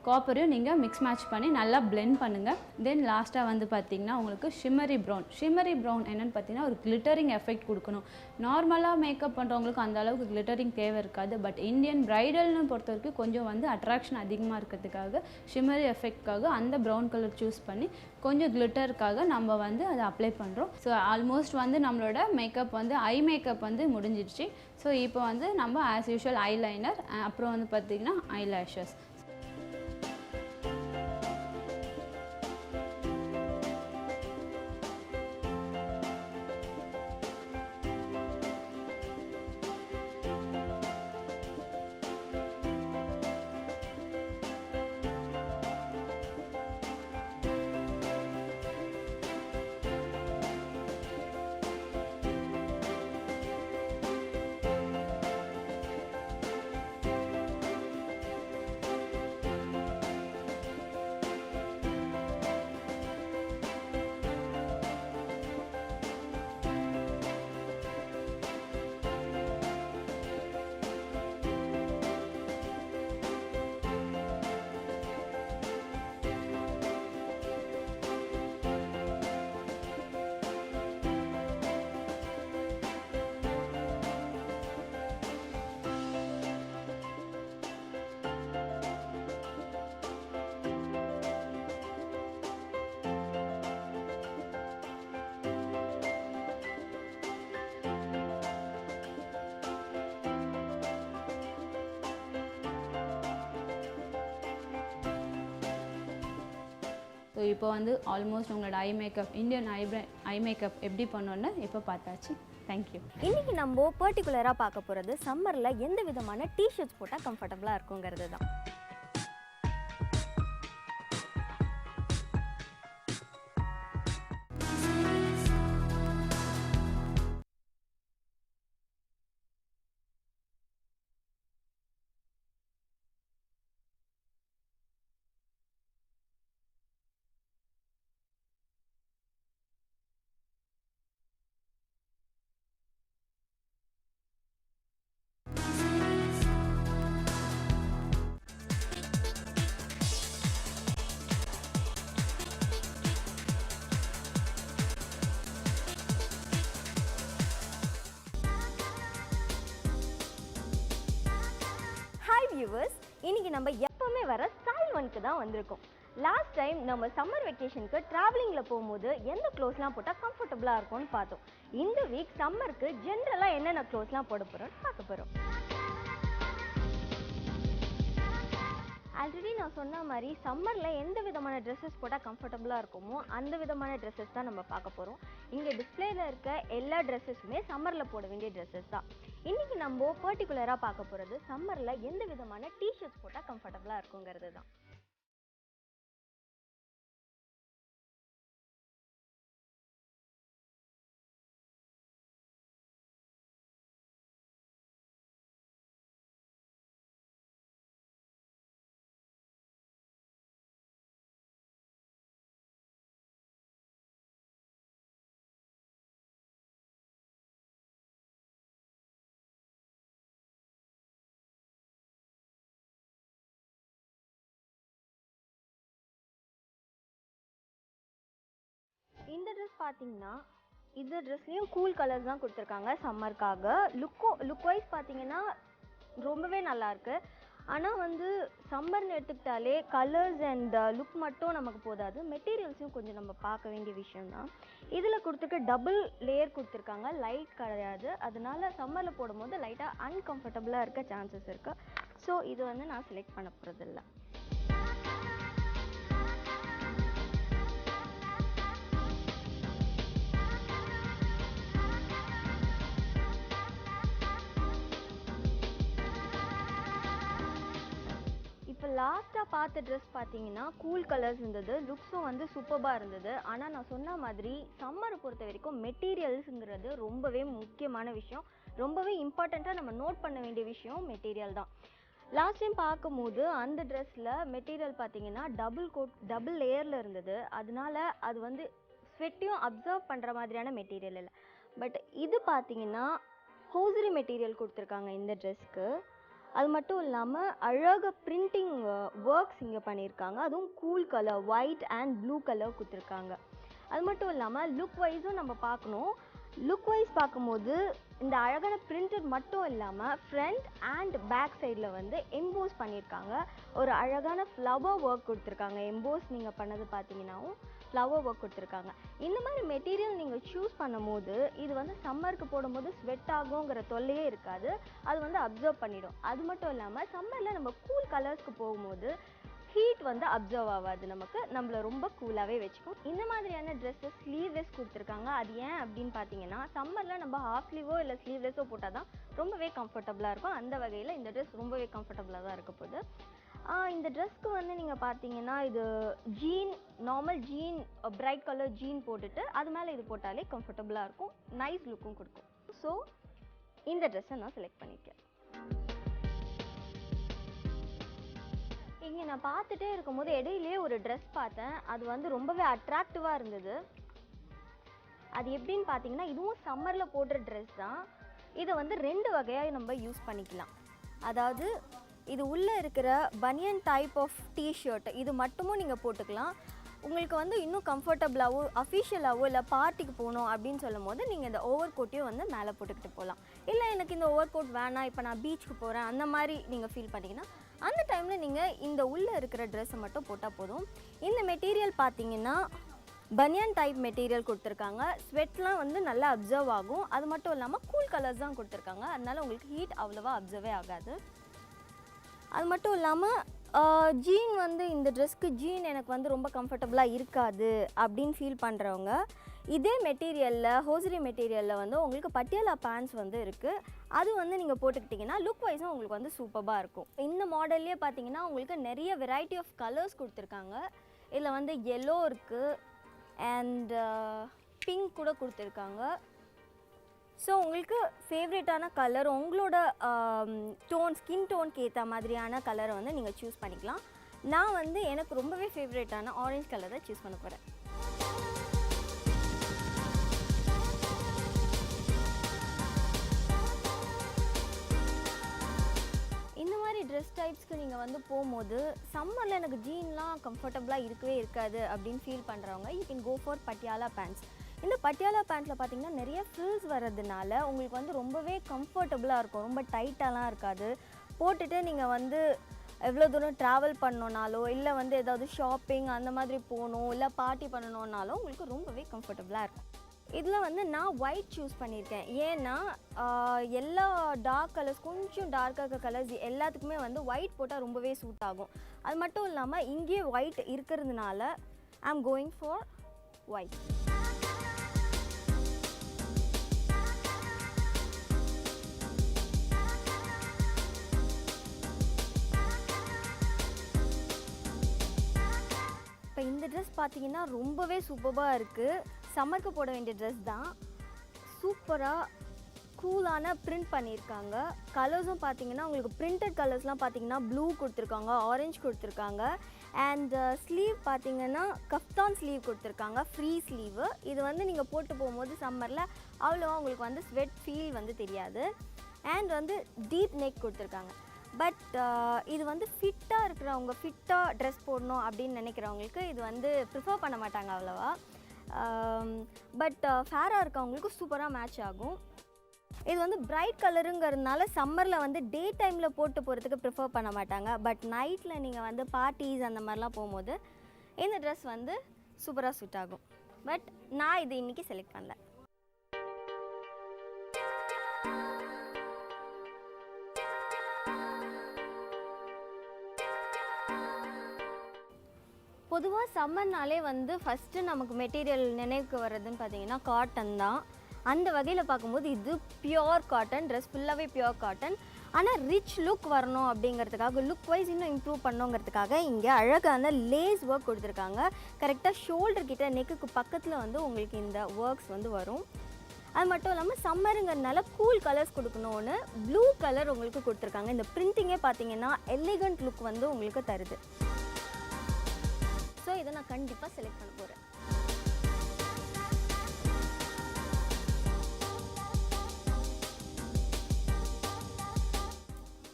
S5: காப்பரையும் நீங்கள் மிக்ஸ் மேட்ச் பண்ணி நல்லா பிளெண்ட் பண்ணுங்கள். தென் லாஸ்ட்டாக வந்து பார்த்திங்கன்னா உங்களுக்கு ஷிம்மரி ப்ரௌன் என்னென்னு பார்த்தீங்கன்னா ஒரு கிளிட்டரிங் எஃபெக்ட் கொடுக்கணும். நார்மலாக மேக்கப் பண்ணுறவங்களுக்கு அந்த அளவுக்கு கிளிட்டரிங் தேவை இருக்காது. பட் இந்தியன் பிரைடல்னு பொறுத்த வரைக்கும் கொஞ்சம் வந்து அட்ராக்ஷன் அதிகமாக இருக்கிறதுக்காக ஷிம்மரி எஃபெக்ட்காக அந்த ப்ரௌன் கலர் சூஸ் பண்ணி கொஞ்சம் கிளிட்டருக்காக நம்ம வந்து அதை அப்ளை பண்ணுறோம். ஸோ ஆல்மோஸ்ட் வந்து நம்மளோட மேக்கப் வந்து ஐ மேக்கப் வந்து முடிஞ்சிடுச்சு. ஸோ இப்போ வந்து நம்ம ஆஸ் யூஷுவல் ஐலைனர், அப்புறம் வந்து பார்த்திங்கன்னா ஐலேஷஸ். இப்போ வந்து ஆல்மோஸ்ட் உங்களோட eye makeup Indian eye makeup எப்படி பண்ணோன்னு இப்போ பார்த்தாச்சு. தேங்க்யூ.
S6: இன்றைக்கி நம்ம பர்டிகுலராக பார்க்க போகிறது சம்மரில் எந்த விதமான டிஷர்ட்ஸ் போட்டால் கம்ஃபர்டபுளாக இருக்குங்கிறது தான். வியூவர்ஸ், இன்னைக்கு நம்ம எப்பவுமே வர ஸ்டைல் ஒன்க்கு தான் வந்திருக்கோம். லாஸ்ட் டைம் நம்ம சம்மர் வெக்கேஷனுக்கு ட்ராவலிங்கில் போகும்போது எந்த க்ளோத்ஸ்லாம் போட்டால் கம்ஃபர்டபுளாக இருக்கும்னு பார்த்தோம். இந்த வீக் சம்மருக்கு ஜென்ரலாக என்னென்ன க்ளோத்ஸ்லாம் போட போகிறோம்னு பார்க்க போகிறோம். ஆல்ரெடி நான் சொன்ன மாதிரி சம்மரில் எந்த விதமான ட்ரெஸ்ஸஸ் போட்டால் கம்ஃபர்டபுளாக இருக்குமோ அந்த விதமான ட்ரெஸ்ஸஸ் தான் நம்ம பார்க்க போகிறோம். இங்கே டிஸ்பிளேல இருக்க எல்லா ட்ரெஸ்ஸஸுமே சம்மரில் போட வேண்டிய ட்ரெஸ்ஸஸ் தான். இன்றைக்கி நம்ம பர்டிகுலராக பார்க்க போகிறது சம்மரில் எந்த விதமான டிஷர்ட்ஸ் போட்டால் கம்ஃபர்டபுளாக இருக்குங்கிறது தான். இந்த ட்ரெஸ் பார்த்தீங்கன்னா இந்த ட்ரெஸ்லேயும் கூல் கலர்ஸ் தான் கொடுத்துருக்காங்க சம்மருக்காக. லுக் வைஸ் பார்த்தீங்கன்னா ரொம்பவே நல்லாயிருக்கு. ஆனால் வந்து சம்மர்னு எடுத்துக்கிட்டாலே கலர்ஸ் அண்ட் லுக் மட்டும் நமக்கு போதாது, மெட்டீரியல்ஸையும் கொஞ்சம் நம்ம பார்க்க வேண்டிய விஷயம்தான். இதில் கொடுத்துருக்க டபுள் லேயர் கொடுத்துருக்காங்க, லைட் கிடையாது. அதனால சம்மரில் போடும்போது லைட்டாக அன்கம்ஃபர்டபுளாக இருக்க சான்சஸ் இருக்குது. ஸோ இது வந்து நான் செலக்ட் பண்ண போகிறதில்ல. இப்போ லாஸ்ட்டாக பார்த்த ட்ரெஸ் பார்த்தீங்கன்னா கூல் கலர்ஸ் இருந்தது, லுக்ஸும் வந்து சூப்பராக இருந்தது. ஆனால் நான் சொன்ன மாதிரி சம்மரை பொறுத்த வரைக்கும் மெட்டீரியல்ஸுங்கிறது ரொம்பவே முக்கியமான விஷயம், ரொம்பவே இம்பார்ட்டண்ட்டாக நம்ம நோட் பண்ண வேண்டிய விஷயம் மெட்டீரியல் தான். லாஸ்ட் டைம் பார்க்கும்போது அந்த ட்ரெஸ்ஸில் மெட்டீரியல் பார்த்தீங்கன்னா டபுள் லேயரில் இருந்தது. அதனால அது வந்து ஸ்வெட்டையும் அப்சர்வ் பண்ணுற மாதிரியான மெட்டீரியல் இல்லை. பட் இது பார்த்தீங்கன்னா ஹோசரி மெட்டீரியல் கொடுத்துருக்காங்க இந்த ட்ரெஸ்க்கு. அது மட்டும் இல்லாமல் அழகாக பிரிண்டிங் ஒர்க்ஸ் இங்கே பண்ணியிருக்காங்க, அதுவும் cool colour white and blue colour கொடுத்துருக்காங்க. அது மட்டும் இல்லாமல் லுக் வைஸும் நம்ம பார்க்கணும். லுக் வைஸ் பார்க்கும்போது இந்த அழகான பிரிண்டட் மட்டும் இல்லாமல் ஃப்ரண்ட் அண்ட் பேக் சைடில் வந்து எம்போஸ் பண்ணியிருக்காங்க, ஒரு அழகான ஃப்ளவர் ஒர்க் கொடுத்துருக்காங்க. எம்போஸ் நீங்கள் பண்ணது பார்த்தீங்கன்னாவும் ஃப்ளவர் ஒர்க் கொடுத்துருக்காங்க. இந்த மாதிரி மெட்டீரியல் நீங்கள் சூஸ் பண்ணும்போது இது வந்து சம்மருக்கு போடும்போது ஸ்வெட் ஆகுங்கிற தொல்லையே இருக்காது, அது வந்து அப்சர்வ் பண்ணிடும். அது மட்டும் இல்லாமல் சம்மரில் நம்ம கூல் கலர்ஸ்க்கு போகும்போது ஹீட் வந்து அப்சர்வ் ஆகாது, நம்மளை ரொம்ப கூலாகவே வச்சுக்கும். இந்த மாதிரியான ட்ரெஸ்ஸஸ் ஸ்லீவ்லெஸ் கொடுத்துருக்காங்க. அது ஏன் அப்படின்னு பார்த்தீங்கன்னா சம்மரில் நம்ம ஹாஃப் ஸ்லீவோ இல்லை ஸ்லீவ்லெஸ்ஸோ போட்டால் தான் ரொம்பவே கம்ஃபர்டபுளாக இருக்கும். அந்த வகையில் இந்த ட்ரெஸ் ரொம்பவே கம்ஃபர்டபுளாக தான் இருக்க போகுது. இந்த ட்ரெஸ்க்கு வந்து நீங்கள் பார்த்தீங்கன்னா இது jean, normal jean, bright colour jean போட்டுட்டு அது மேலே இது போட்டாலே கம்ஃபர்டபுளாக இருக்கும், நைஸ் லுக்கும் கொடுக்கும். ஸோ இந்த ட்ரெஸ்ஸை நான் செலக்ட் பண்ணியிருக்கேன். இங்கே நான் பார்த்துட்டே இருக்கும்போது இடையிலே ஒரு ட்ரெஸ் பார்த்தேன், அது வந்து ரொம்பவே அட்ராக்டிவாக இருந்தது. அது எப்படின்னு பார்த்தீங்கன்னா இதுவும் சம்மரில் போடுற ட்ரெஸ் தான். இதை வந்து 2 வகையாக நம்ம யூஸ் பண்ணிக்கலாம். அதாவது இது உள்ளே இருக்கிற பனியன் டைப் ஆஃப் டிஷர்ட் இது மட்டுமும் நீங்கள் போட்டுக்கலாம். உங்களுக்கு வந்து இன்னும் கம்ஃபர்டபுளாகவோ அஃபிஷியலாகவோ இல்லை பார்ட்டிக்கு போகணும் அப்படின்னு சொல்லும் போது நீங்கள் இந்த ஓவர் கோட்டையும் வந்து மேலே போட்டுக்கிட்டு போகலாம். இல்லை எனக்கு இந்த ஓவர் கோட் வேணாம், இப்போ நான் பீச்சுக்கு போகிறேன் அந்த மாதிரி நீங்கள் ஃபீல் பண்ணிங்கன்னா அந்த டைமில் நீங்கள் இந்த உள்ளே இருக்கிற ட்ரெஸ்ஸை மட்டும் போட்டால் போதும். இந்த மெட்டீரியல் பார்த்தீங்கன்னா பனியன் டைப் மெட்டீரியல் கொடுத்துருக்காங்க, ஸ்வெட்லாம் வந்து நல்லா அப்சர்வ் ஆகும். அது மட்டும் இல்லாமல் கூல் கலர்ஸ் தான் கொடுத்துருக்காங்க, அதனால உங்களுக்கு ஹீட் அவ்வளோவா அப்சர்வே ஆகாது. அது மட்டும் இல்லாமல் ஜீன் வந்து இந்த ட்ரெஸ்க்கு ஜீன் எனக்கு வந்து ரொம்ப கம்ஃபர்டபுளாக இருக்காது அப்படின்னு ஃபீல் பண்ணுறவங்க இதே மெட்டீரியலில் ஹோசரி மெட்டீரியலில் வந்து உங்களுக்கு பட்டியாலா பேண்ட்ஸ் வந்து இருக்குது. அது வந்து நீங்கள் போட்டுக்கிட்டிங்கன்னா லுக் வைஸும் உங்களுக்கு வந்து சூப்பராக இருக்கும். இந்த மாடல்லே பார்த்தீங்கன்னா உங்களுக்கு நிறைய வெரைட்டி ஆஃப் கலர்ஸ் கொடுத்துருக்காங்க. இதில் வந்து எல்லோ இருக்குது அண்ட் பிங்க் கூட கொடுத்துருக்காங்க. ஸோ உங்களுக்கு ஃபேவரட்டான கலர் உங்களோட ஸ்கின் டோனுக்கு ஏற்ற மாதிரியான கலரை வந்து நீங்கள் சூஸ் பண்ணிக்கலாம். நான் வந்து எனக்கு ரொம்பவே ஃபேவரட்டான ஆரஞ்சு கலரை சூஸ் பண்ண போகிறேன். இந்த மாதிரி ட்ரெஸ் டைப்ஸ்க்கு நீங்கள் வந்து போகும்போது சம்மரில் எனக்கு ஜீன்லாம் கம்ஃபர்டபுளாக இருக்கவே இருக்காது அப்படின்னு ஃபீல் பண்ணுறவங்க you can go for Patiala pants. இந்த பட்டியாலா பேண்ட்டில் பார்த்தீங்கன்னா நிறைய ஃப்ரில்ஸ் வர்றதுனால உங்களுக்கு வந்து ரொம்பவே கம்ஃபர்டபுளாக இருக்கும். ரொம்ப டைட்டாலாம் இருக்காது. போட்டுட்டு நீங்கள் வந்து எவ்வளோ தூரம் ட்ராவல் பண்ணோன்னாலோ இல்லை வந்து ஏதாவது ஷாப்பிங் அந்த மாதிரி போகணும் இல்லை பார்ட்டி பண்ணணுன்னாலும் உங்களுக்கு ரொம்பவே கம்ஃபர்டபுளாக இருக்கும். இதில் வந்து நான் ஒயிட் சூஸ் பண்ணியிருக்கேன். ஏன்னா எல்லா டார்க் கலர்ஸ் கொஞ்சம் டார்க்காக கலர்ஸ் எல்லாத்துக்குமே வந்து ஒயிட் போட்டால் ரொம்பவே சூட் ஆகும். அது மட்டும் இல்லாமல் இங்கேயே ஒயிட் இருக்கிறதுனால ஐ ஆம் கோயிங் ஃபார் ஒயிட். இப்போ இந்த ட்ரெஸ் பார்த்தீங்கன்னா ரொம்பவே சூப்பராக இருக்குது. சம்மருக்கு போட வேண்டிய ட்ரெஸ் தான். சூப்பராக கூலான பிரிண்ட் பண்ணியிருக்காங்க. கலர்ஸும் பார்த்தீங்கன்னா உங்களுக்கு பிரிண்டட் கலர்ஸ்லாம் பார்த்தீங்கன்னா ப்ளூ கொடுத்துருக்காங்க, ஆரஞ்சு கொடுத்துருக்காங்க. அண்ட் ஸ்லீவ் பார்த்தீங்கன்னா கஃப்தான் ஸ்லீவ் கொடுத்துருக்காங்க, ஃப்ரீ ஸ்லீவு. இது வந்து நீங்கள் போட்டு போகும்போது சம்மரில் அவ்வளோவா உங்களுக்கு வந்து ஸ்வெட் ஃபீல் வந்து தெரியாது. அண்ட் வந்து டீப் நெக் கொடுத்துருக்காங்க. பட் இது வந்து ஃபிட்டாக இருக்கிறவங்க ஃபிட்டாக ட்ரெஸ் போடணும் அப்படின்னு நினைக்கிறவங்களுக்கு இது வந்து ப்ரிஃபர் பண்ண மாட்டாங்க அவ்வளோவா. பட் ஃபேராக இருக்கவங்களுக்கு சூப்பராக மேட்ச் ஆகும். இது வந்து பிரைட் கலருங்கிறதுனால சம்மரில் வந்து டே டைமில் போட்டு போகிறதுக்கு ப்ரிஃபர் பண்ண மாட்டாங்க. பட் நைட்டில் நீங்கள் வந்து பார்ட்டிஸ் அந்த மாதிரிலாம் போகும்போது இந்த ட்ரெஸ் வந்து சூப்பராக சூட் ஆகும். பட் நான் இது இன்றைக்கி செலக்ட் பண்ணல. பொதுவாக சம்மர்னாலே வந்து ஃபஸ்ட்டு நமக்கு மெட்டீரியல் நினைவுக்கு வர்றதுன்னு பார்த்தீங்கன்னா காட்டன் தான். அந்த வகையில் பார்க்கும்போது இது பியோர் காட்டன் ட்ரெஸ், ஃபுல்லாகவே பியோர் காட்டன். ஆனால் ரிச் லுக் வரணும் அப்படிங்கிறதுக்காக, லுக் வைஸ் இன்னும் இம்ப்ரூவ் பண்ணணுங்கிறதுக்காக இங்கே அழகான லேஸ் ஒர்க் கொடுத்துருக்காங்க. கரெக்டாக ஷோல்டர் கிட்ட நெக்குக்கு பக்கத்தில் வந்து உங்களுக்கு இந்த ஒர்க்ஸ் வந்து வரும். அது மட்டும் இல்லாமல் சம்மருங்கிறதுனால கூல் கலர்ஸ் கொடுக்கணுன்னு ப்ளூ கலர் உங்களுக்கு கொடுத்துருக்காங்க. இந்த பிரிண்டிங்கே பார்த்தீங்கன்னா எலிகண்ட் லுக் வந்து உங்களுக்கு தருது. ஸோ இதை நான் கண்டிப்பாக செலக்ட் பண்ண போகிறேன்.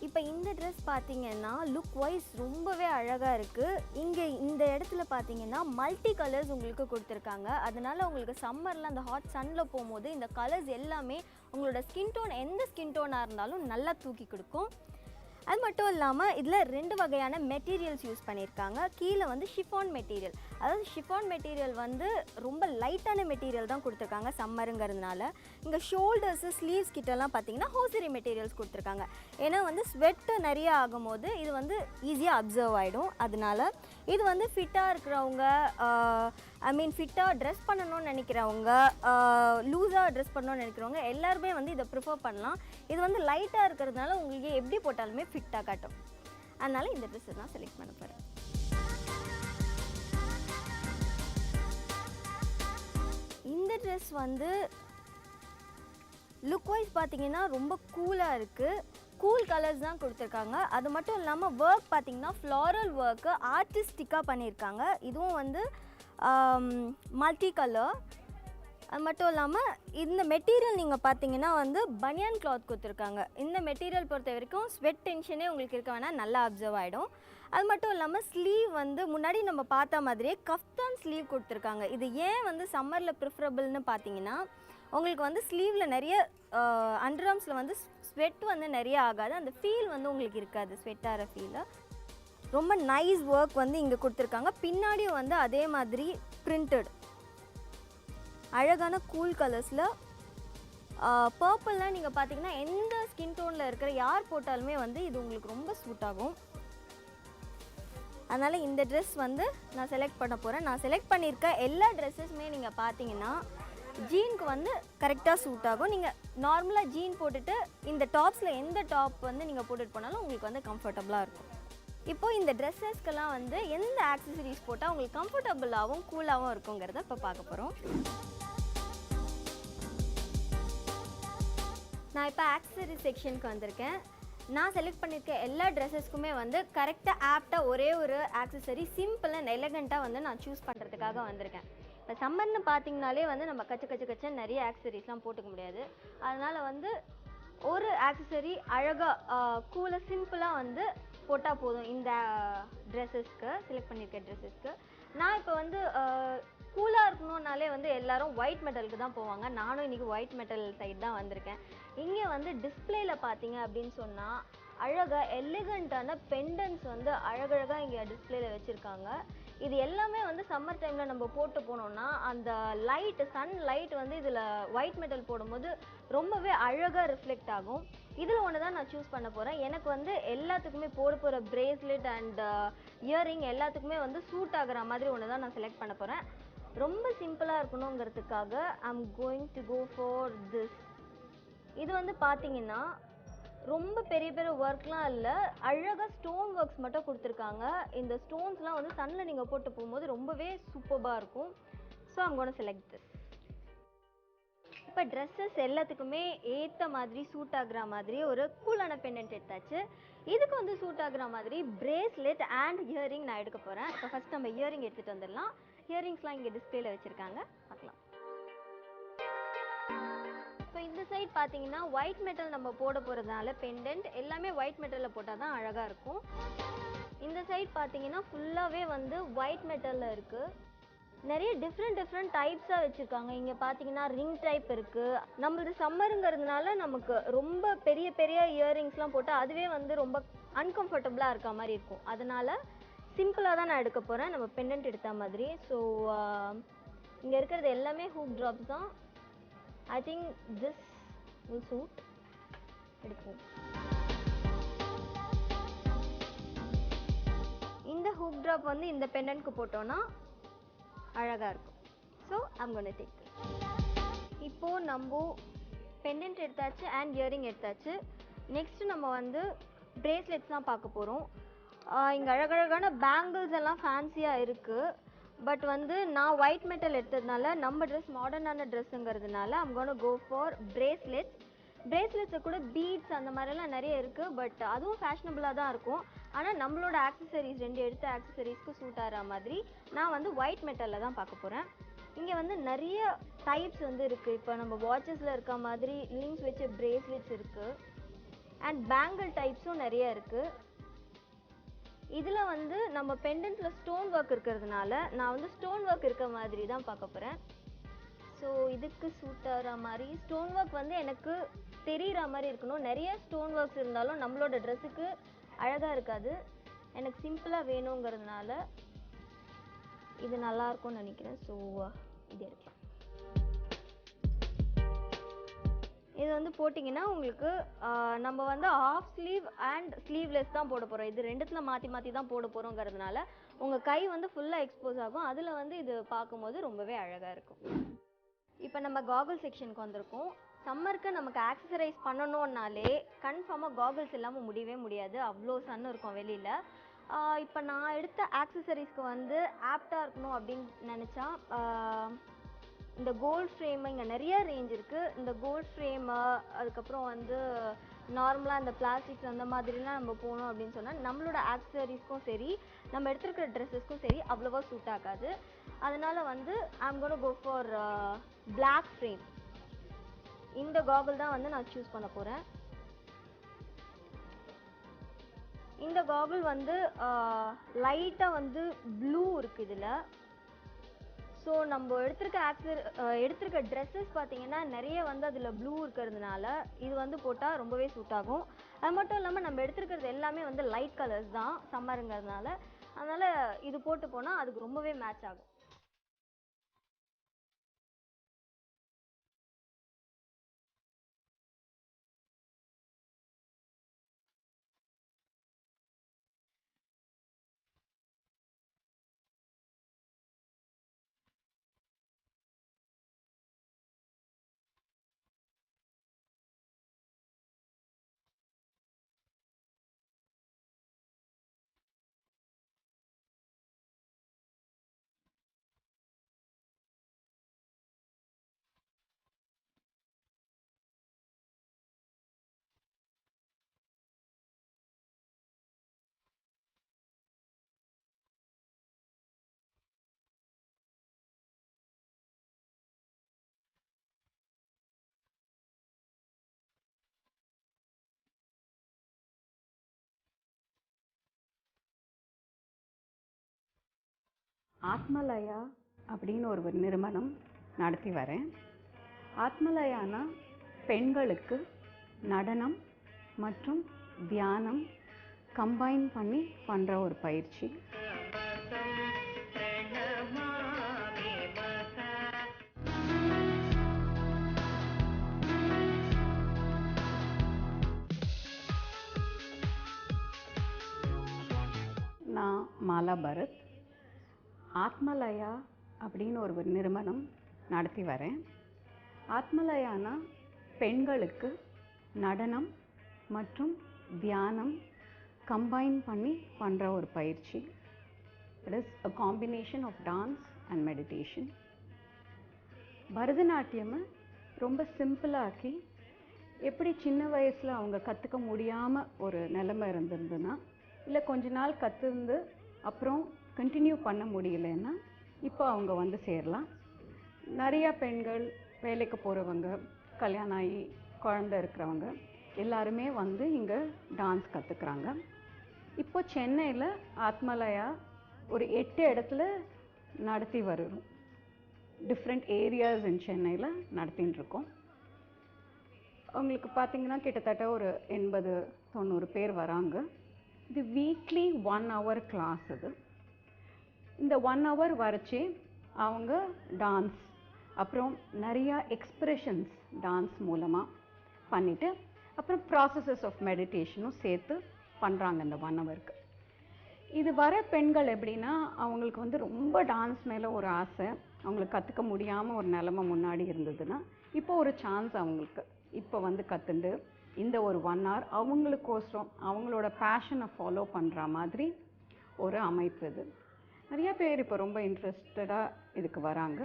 S6: இப்போ இந்த ட்ரெஸ் பார்த்தீங்கன்னா லுக் வைஸ் ரொம்பவே அழகாக இருக்குது. இங்கே இந்த இடத்துல பார்த்தீங்கன்னா மல்டி கலர்ஸ் உங்களுக்கு கொடுத்துருக்காங்க. அதனால் உங்களுக்கு சம்மரில் அந்த ஹாட் சன்னில் போகும்போது இந்த கலர்ஸ் எல்லாமே உங்களோட ஸ்கின் டோன் எந்த ஸ்கின் டோனாக இருந்தாலும் நல்லா தூக்கி கொடுக்கும். அது மட்டும் இல்லாமல் இதில் 2 வகையான மெட்டீரியல்ஸ் யூஸ் பண்ணியிருக்காங்க. கீழே வந்து ஷிஃபான் மெட்டீரியல், அதாவது ஷிஃபான் மெட்டீரியல் வந்து ரொம்ப லைட்டான மெட்டீரியல் தான் கொடுத்துருக்காங்க சம்மருங்கிறதுனால. இங்கே ஷோல்டர்ஸு ஸ்லீவ்ஸ் கிட்டலாம் பார்த்தீங்கன்னா ஹோசரி மெட்டீரியல்ஸ் கொடுத்துருக்காங்க. ஏன்னா வந்து ஸ்வெட்டு நிறைய ஆகும்போது இது வந்து ஈஸியாக அப்சர்வ் ஆகிடும். அதனால இது வந்து ஃபிட்டாக இருக்கிறவங்க, ஃபிட்டாக ட்ரெஸ் பண்ணணும்னு நினைக்கிறவங்க, லூஸாக ட்ரெஸ் பண்ணணும்னு நினைக்கிறவங்க எல்லாருமே வந்து இதை ப்ரிஃபர் பண்ணலாம். இது வந்து லைட்டாக இருக்கிறதுனால உங்களுக்கு எப்படி போட்டாலுமே ஃபிட்டாக காட்டும். அதனால் இந்த ட்ரெஸ்ஸை தான் செலக்ட் பண்ண போகிறேன். இந்த ட்ரெஸ் வந்து லுக் வைஸ் பார்த்தீங்கன்னா ரொம்ப கூலாக இருக்குது. கூல் கலர்ஸ் தான் கொடுத்துருக்காங்க. அது மட்டும் இல்லாமல் ஒர்க் பார்த்தீங்கன்னா ஃப்ளாரல் ஒர்க்கு ஆர்டிஸ்டிக்காக பண்ணியிருக்காங்க. இதுவும் வந்து மல்டி கலர். அது மட்டும் இல்லாமல் இந்த மெட்டீரியல் நீங்கள் பார்த்தீங்கன்னா வந்து பனியன் கிளாத் கொடுத்துருக்காங்க. இந்த மெட்டீரியல் பொறுத்த வரைக்கும் ஸ்வெட் டென்ஷனே உங்களுக்கு இருக்க வேணால் நல்லா அப்சர்வ் ஆகிடும். அது மட்டும் இல்லாமல் ஸ்லீவ் வந்து முன்னாடி நம்ம பார்த்த மாதிரியே கஃப்தான் ஸ்லீவ் கொடுத்துருக்காங்க. இது ஏன் வந்து சம்மரில் ப்ரிஃபரபிள்னு பார்த்தீங்கன்னா உங்களுக்கு வந்து ஸ்லீவில் நிறைய அண்டர்ஆர்ம்ஸில் வந்து ஸ்வெட் வந்து நிறைய ஆகாது. அந்த ஃபீல் வந்து உங்களுக்கு இருக்காது, ஸ்வெட் ஆகிற ஃபீலை. ரொம்ப நைஸ் ஒர்க் வந்து இங்கே கொடுத்துருக்காங்க. பின்னாடியும் வந்து அதே மாதிரி பிரிண்டட் அழகான கூல் கலர்ஸில். பர்பிள்லாம் நீங்கள் பார்த்தீங்கன்னா எந்த ஸ்கின் டோனில் இருக்கிற யார் போட்டாலுமே வந்து இது உங்களுக்கு ரொம்ப சூட் ஆகும். அதனால் இந்த ட்ரெஸ் வந்து நான் செலக்ட் பண்ண போகிறேன். நான் செலக்ட் பண்ணியிருக்க எல்லா ட்ரெஸ்ஸஸுமே நீங்கள் பார்த்தீங்கன்னா ஜீனுக்கு வந்து கரெக்டாக சூட் ஆகும். நீங்கள் நார்மலாக ஜீன் போட்டுட்டு இந்த டாப்ஸில் எந்த டாப் வந்து நீங்கள் போட்டுட்டு போனாலும் உங்களுக்கு வந்து கம்ஃபர்டபுளாக இருக்கும். இப்போது இந்த ட்ரெஸ்ஸஸ்க்கெல்லாம் வந்து எந்த ஆக்சசரிஸ் போட்டால் உங்களுக்கு கம்ஃபர்டபுளாகவும் கூலாகவும் இருக்குங்கிறத இப்போ பார்க்க போகிறோம். நான் இப்போ ஆக்சசரி செக்ஷனுக்கு வந்திருக்கேன். நான் செலக்ட் பண்ணியிருக்க எல்லா ட்ரெஸ்ஸஸ்க்குமே வந்து கரெக்டாக ஆப்டாக ஒரே ஒரு ஆக்சசரி சிம்பிள் அண்ட் எலகண்ட்டாக வந்து நான் சூஸ் பண்ணுறதுக்காக வந்திருக்கேன். இப்போ சம்மர்னு பார்த்தீங்கனாலே வந்து நம்ம கச்சன்னு நிறைய ஆக்சசரிஸ்லாம் போட்டுக்க முடியாது. அதனால் வந்து ஒரு ஆக்சசரி அழகாக கூலாக சிம்பிளாக வந்து போட்டால் போதும். இந்த ட்ரெஸ்ஸஸ்க்கு செலக்ட் பண்ணியிருக்க ட்ரெஸ்ஸஸ்க்கு நான் இப்போ வந்து கூலாக இருக்கணும்னாலே வந்து எல்லோரும் ஒயிட் மெட்டலுக்கு தான் போவாங்க. நானும் இன்றைக்கி ஒயிட் மெட்டல் சைடு தான் வந்திருக்கேன். இங்கே வந்து டிஸ்பிளேயில் பார்த்தீங்க அப்படின்னு சொன்னால் அழகாக எலிகண்ட்டான பெண்டன்ஸ் வந்து அழகழகாக இங்கே டிஸ்பிளேயில் வச்சுருக்காங்க. இது எல்லாமே வந்து சம்மர் டைமில் நம்ம போட்டு போனோம்னா அந்த லைட் சன் லைட் வந்து இதில் ஒயிட் மெட்டல் போடும்போது ரொம்பவே அழகாக ரிஃப்ளெக்ட் ஆகும். இதில் ஒன்று தான் நான் சூஸ் பண்ண போகிறேன். எனக்கு வந்து எல்லாத்துக்குமே போட போகிற பிரேஸ்லெட் அண்ட் இயரிங் எல்லாத்துக்குமே வந்து சூட் ஆகிற மாதிரி ஒன்று தான் நான் செலக்ட் பண்ண போகிறேன். ரொம்ப சிம்பிளாக இருக்கணுங்கிறதுக்காக I'm going to go for this. இது வந்து பார்த்தீங்கன்னா ரொம்ப பெரிய பெரிய ஒர்க்லாம் இல்லை, அழகாக ஸ்டோன் ஒர்க்ஸ் மட்டும் கொடுத்துருக்காங்க. இந்த ஸ்டோன்ஸ்லாம் வந்து சன்னில் நீங்கள் போட்டு போகும்போது ரொம்பவே சூப்பராக இருக்கும். So I'm gonna select this. இப்போ ட்ரெஸ்ஸஸ் எல்லாத்துக்குமே ஏற்ற மாதிரி சூட் ஆகுற மாதிரி ஒரு கூலான பெண்டன்ட் எடுத்தாச்சு. இதுக்கு வந்து சூட் ஆகுற மாதிரி பிரேஸ்லெட் அண்ட் இயரிங் நான் எடுக்க போகிறேன். இப்போ ஃபஸ்ட் நம்ம இயரிங் எடுத்துகிட்டு வந்துடலாம். இயரிங்ஸ்லாம் இங்கே டிஸ்பிளேல வச்சுருக்காங்க, பார்க்கலாம். ஸோ இந்த சைட் பார்த்தீங்கன்னா ஒயிட் மெட்டல் நம்ம போட போகிறதுனால பெண்டன்ட் எல்லாமே ஒயிட் மெட்டலில் போட்டால் தான் அழகாக இருக்கும். இந்த சைட் பார்த்தீங்கன்னா ஃபுல்லாகவே வந்து ஒயிட் மெட்டலில் இருக்குது. நிறைய டிஃப்ரெண்ட் டைப்ஸாக வச்சுருக்காங்க. இங்கே பார்த்தீங்கன்னா ரிங் டைப் இருக்குது. நம்மளது சம்மருங்கிறதுனால நமக்கு ரொம்ப பெரிய பெரிய இயரிங்ஸ்லாம் போட்டால் அதுவே வந்து ரொம்ப அன்கம்ஃபர்டபுளாக இருக்க மாதிரி இருக்கும். அதனால் சிம்பிளாக தான் நான் எடுக்க போகிறேன், நம்ம பெண்டன்ட் எடுத்த மாதிரி. ஸோ இங்கே இருக்கிறது எல்லாமே ஹூக் ட்ராப்ஸ் தான். I think this will suit. எடுப்போம். இந்த ஹூக் ட்ராப் வந்து இந்த பெண்டன்ட்க்கு போட்டோன்னா அழகாக இருக்கும். So I'm gonna take this. இப்போது நம்ம பெண்டன்ட் எடுத்தாச்சு அண்ட் இயரிங் எடுத்தாச்சு. நெக்ஸ்ட்டு நம்ம வந்து பிரேஸ்லெட்ஸ் தான் பார்க்க போகிறோம். இங்கே அழகழகான பேங்கிள்ஸ் எல்லாம் ஃபேன்சியாக இருக்குது. பட் வந்து நான் ஒயிட் மெட்டல் எடுத்ததுனால நம்ம ட்ரெஸ் மாடர்னான ட்ரெஸ்ஸுங்கிறதுனால I'm gonna go for bracelets. பிரேஸ்லெட்ஸை கூட பீட்ஸ் அந்த மாதிரிலாம் நிறைய இருக்குது. பட் அதுவும் ஃபேஷனபுளாக தான் இருக்கும். ஆனால் நம்மளோட ஆக்சசரிஸ் ரெண்டு எடுத்த ஆக்சசரிஸ்க்கு சூட் ஆகிற மாதிரி நான் வந்து ஒயிட் மெட்டலில் தான் பார்க்க போகிறேன். இங்கே வந்து நிறைய டைப்ஸ் வந்து இருக்குது. இப்போ நம்ம வாட்சஸில் இருக்க மாதிரி லிங்க்ஸ் வச்ச பிரேஸ்லெட்ஸ் இருக்குது அண்ட் பேங்கிள் டைப்ஸும் நிறைய இருக்குது. இதில் வந்து நம்ம பெண்டன்ட்டில் ஸ்டோன் ஒர்க் இருக்கிறதுனால நான் வந்து ஸ்டோன் ஒர்க் இருக்க மாதிரி தான் பார்க்க போகிறேன். ஸோ இதுக்கு சூட் ஆகிற மாதிரி ஸ்டோன் ஒர்க் வந்து எனக்கு தெரிகிற மாதிரி இருக்கணும். நிறைய ஸ்டோன் ஒர்க்ஸ் இருந்தாலும் நம்மளோட ட்ரெஸ்ஸுக்கு அழகாக இருக்காது. எனக்கு சிம்பிளாக வேணுங்கிறதுனால இது நல்லாயிருக்கும்னு நினைக்கிறேன். ஸோ இது எடுக்கலாம். இது வந்து போட்டிங்கன்னா உங்களுக்கு நம்ம வந்து ஆஃப் ஸ்லீவ் அண்ட் ஸ்லீவ்லெஸ் தான் போட போகிறோம். இது ரெண்டுத்தில் மாற்றி தான் போட போகிறோங்கிறதுனால உங்கள் கை வந்து ஃபுல்லாக எக்ஸ்போஸ் ஆகும். அதில் வந்து இது பார்க்கும்போது ரொம்பவே அழகாக இருக்கும். இப்போ நம்ம காகுல் செக்ஷனுக்கு வந்திருக்கோம். சம்மருக்கு நமக்கு ஆக்சசரைஸ் பண்ணணுன்னாலே கன்ஃபார்மாக காகுல்ஸ் இல்லாமல் முடியவே முடியாது. அவ்வளோ சன் இருக்கும் வெளியில். இப்போ நான் எடுத்த ஆக்சசரிஸ்க்கு வந்து ஆப்டாக இருக்கணும் அப்படின்னு நினச்சா இந்த கோல்ட் ஃப்ரேமு இங்கே நிறைய ரேஞ்ச் இருக்குது. இந்த கோல்ட் ஃப்ரேமு அதுக்கப்புறம் வந்து நார்மலாக இந்த பிளாஸ்டிக்ஸ் அந்த மாதிரிலாம் நம்ம போகணும் அப்படின்னு சொன்னால் நம்மளோட ஆக்சசரிஸ்க்கும் சரி நம்ம எடுத்துருக்கிற ட்ரெஸ்ஸஸ்க்கும் சரி அவ்வளோவா சூட் ஆகாது. அதனால் வந்து I'm gonna go for black frame. இந்த காகுல் தான் வந்து நான் சூஸ் பண்ண போகிறேன். இந்த காகுல் வந்து லைட்டாக வந்து ப்ளூ இருக்குது இதில். ஸோ நம்ம எடுத்திருக்க ட்ரெஸ்ஸஸ் பார்த்தீங்கன்னா நிறைய வந்து அதில் ப்ளூ இருக்கிறதுனால இது வந்து போட்டால் ரொம்பவே சூட் ஆகும். அது மட்டும் இல்லாமல் நம்ம எடுத்திருக்கிறது எல்லாமே வந்து லைட் கலர்ஸ் தான் சம்மருங்கிறதுனால. அதனால் இது போட்டு போனால் அதுக்கு ரொம்பவே மேட்ச் ஆகும்.
S7: ஆத்மலயா அப்படின்னு ஒரு நிறுவனம் நடத்தி வரேன். ஆத்மலயானா பெண்களுக்கு நடனம் மற்றும் தியானம் கம்பைன் பண்ணி பண்ணுற ஒரு பயிற்சி. நான் மாலா பரத். ஆத்மலயா அப்படின்னு ஒரு நிறுவனம் நடத்தி வரேன். ஆத்மலயானா பெண்களுக்கு நடனம் மற்றும் தியானம் கம்பைன் பண்ணி பண்ணுற ஒரு பயிற்சி. It is a combination of dance and meditation. பரதநாட்டியமை ரொம்ப சிம்பிளாக்கி எப்படி சின்ன வயசில் அவங்க கற்றுக்க முடியாமல் ஒரு நிலைமை இருந்திருந்துன்னா, இல்லை கொஞ்ச நாள் கற்றுருந்து அப்புறம் கண்டினியூ பண்ண முடியலன்னா இப்போ அவங்க வந்து சேரலாம். நிறையா பெண்கள், வேலைக்கு போகிறவங்க, கல்யாணம் ஆகி குழந்தை இருக்கிறவங்க எல்லாருமே வந்து இங்கே டான்ஸ் கற்றுக்குறாங்க. இப்போ சென்னையில் ஆத்மலயா ஒரு 8 இடத்துல நடத்தி வரும். டிஃப்ரெண்ட் ஏரியாஸ் இன் சென்னையில் நடத்தின்னு இருக்கோம். அவங்களுக்கு பார்த்திங்கன்னா கிட்டத்தட்ட ஒரு 80-90 பேர் வராங்க. இது வீக்லி 1 hour கிளாஸ். இது இந்த 1 hour வரைச்சி அவங்க டான்ஸ் அப்புறம் நிறையா எக்ஸ்ப்ரெஷன்ஸ் டான்ஸ் மூலமாக பண்ணிவிட்டு அப்புறம் ப்ராசஸஸ் ஆஃப் மெடிடேஷனும் சேர்த்து பண்ணுறாங்க இந்த 1 hourக்கு. இது வர பெண்கள் எப்படின்னா, அவங்களுக்கு வந்து ரொம்ப டான்ஸ் மேலே ஒரு ஆசை, அவங்களுக்கு கற்றுக்க முடியாமல் ஒரு நிலமை முன்னாடி இருந்ததுன்னா இப்போ ஒரு சான்ஸ் அவங்களுக்கு இப்போ வந்து கற்றுண்டு இந்த ஒரு 1 hour அவங்களுக்கோசரம் அவங்களோட பேஷனை ஃபாலோ பண்ணுற மாதிரி ஒரு அமைப்பு. இது நிறையா பேர் இப்போ ரொம்ப இன்ட்ரெஸ்டடாக இதுக்கு வராங்க.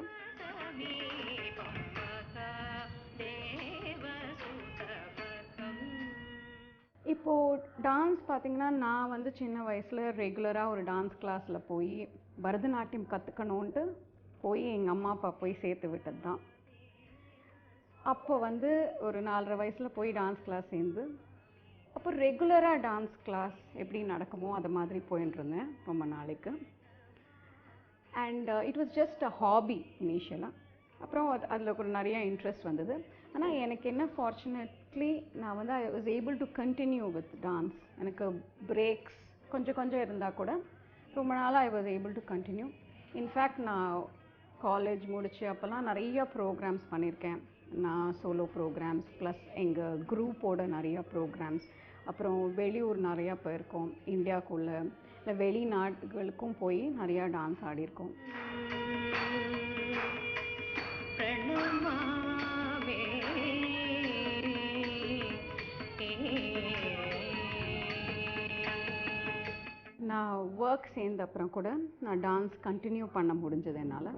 S7: இப்போது டான்ஸ் பார்த்திங்கன்னா, நான் வந்து சின்ன வயசில் ரெகுலராக ஒரு டான்ஸ் கிளாஸில் போய் பரதநாட்டியம் கற்றுக்கணுன்ட்டு போய் எங்கள் அம்மா அப்பா போய் சேர்த்து விட்டது தான். அப்போ வந்து ஒரு 4.5 வயசில் போய் டான்ஸ் கிளாஸ் சேர்ந்து அப்போ ரெகுலராக டான்ஸ் கிளாஸ் எப்படி நடக்குமோ அது மாதிரி போயின்னு இருந்தேன் ரொம்ப நாளைக்கு. And it was just a hobby இனிஷியலாக. அப்புறம் அதில் ஒரு நிறையா இன்ட்ரெஸ்ட் வந்தது. ஆனால் எனக்கு என்ன ஃபார்ச்சுனேட்லி நான் வந்து I was able to continue with dance. எனக்கு பிரேக்ஸ் கொஞ்சம் இருந்தால் கூட ரொம்ப நாளாக I was able to continue. In fact நான் காலேஜ் முடித்து அப்போல்லாம் நிறையா ப்ரோக்ராம்ஸ் பண்ணியிருக்கேன். நான் சோலோ ப்ரோக்ராம்ஸ் ப்ளஸ் எங்கள் குரூப்போட நிறையா ப்ரோக்ராம்ஸ், அப்புறம் வெளியூர் நிறையா போயிருக்கோம், இந்தியாவுக்குள்ளே இல்லை வெளிநாடுகளுக்கும் போய் நிறையா டான்ஸ் ஆடியிருக்கோம். நான் ஒர்க் சேர்ந்த அப்புறம் கூட நான் டான்ஸ் கண்டினியூ பண்ண முடிஞ்சது என்னால்.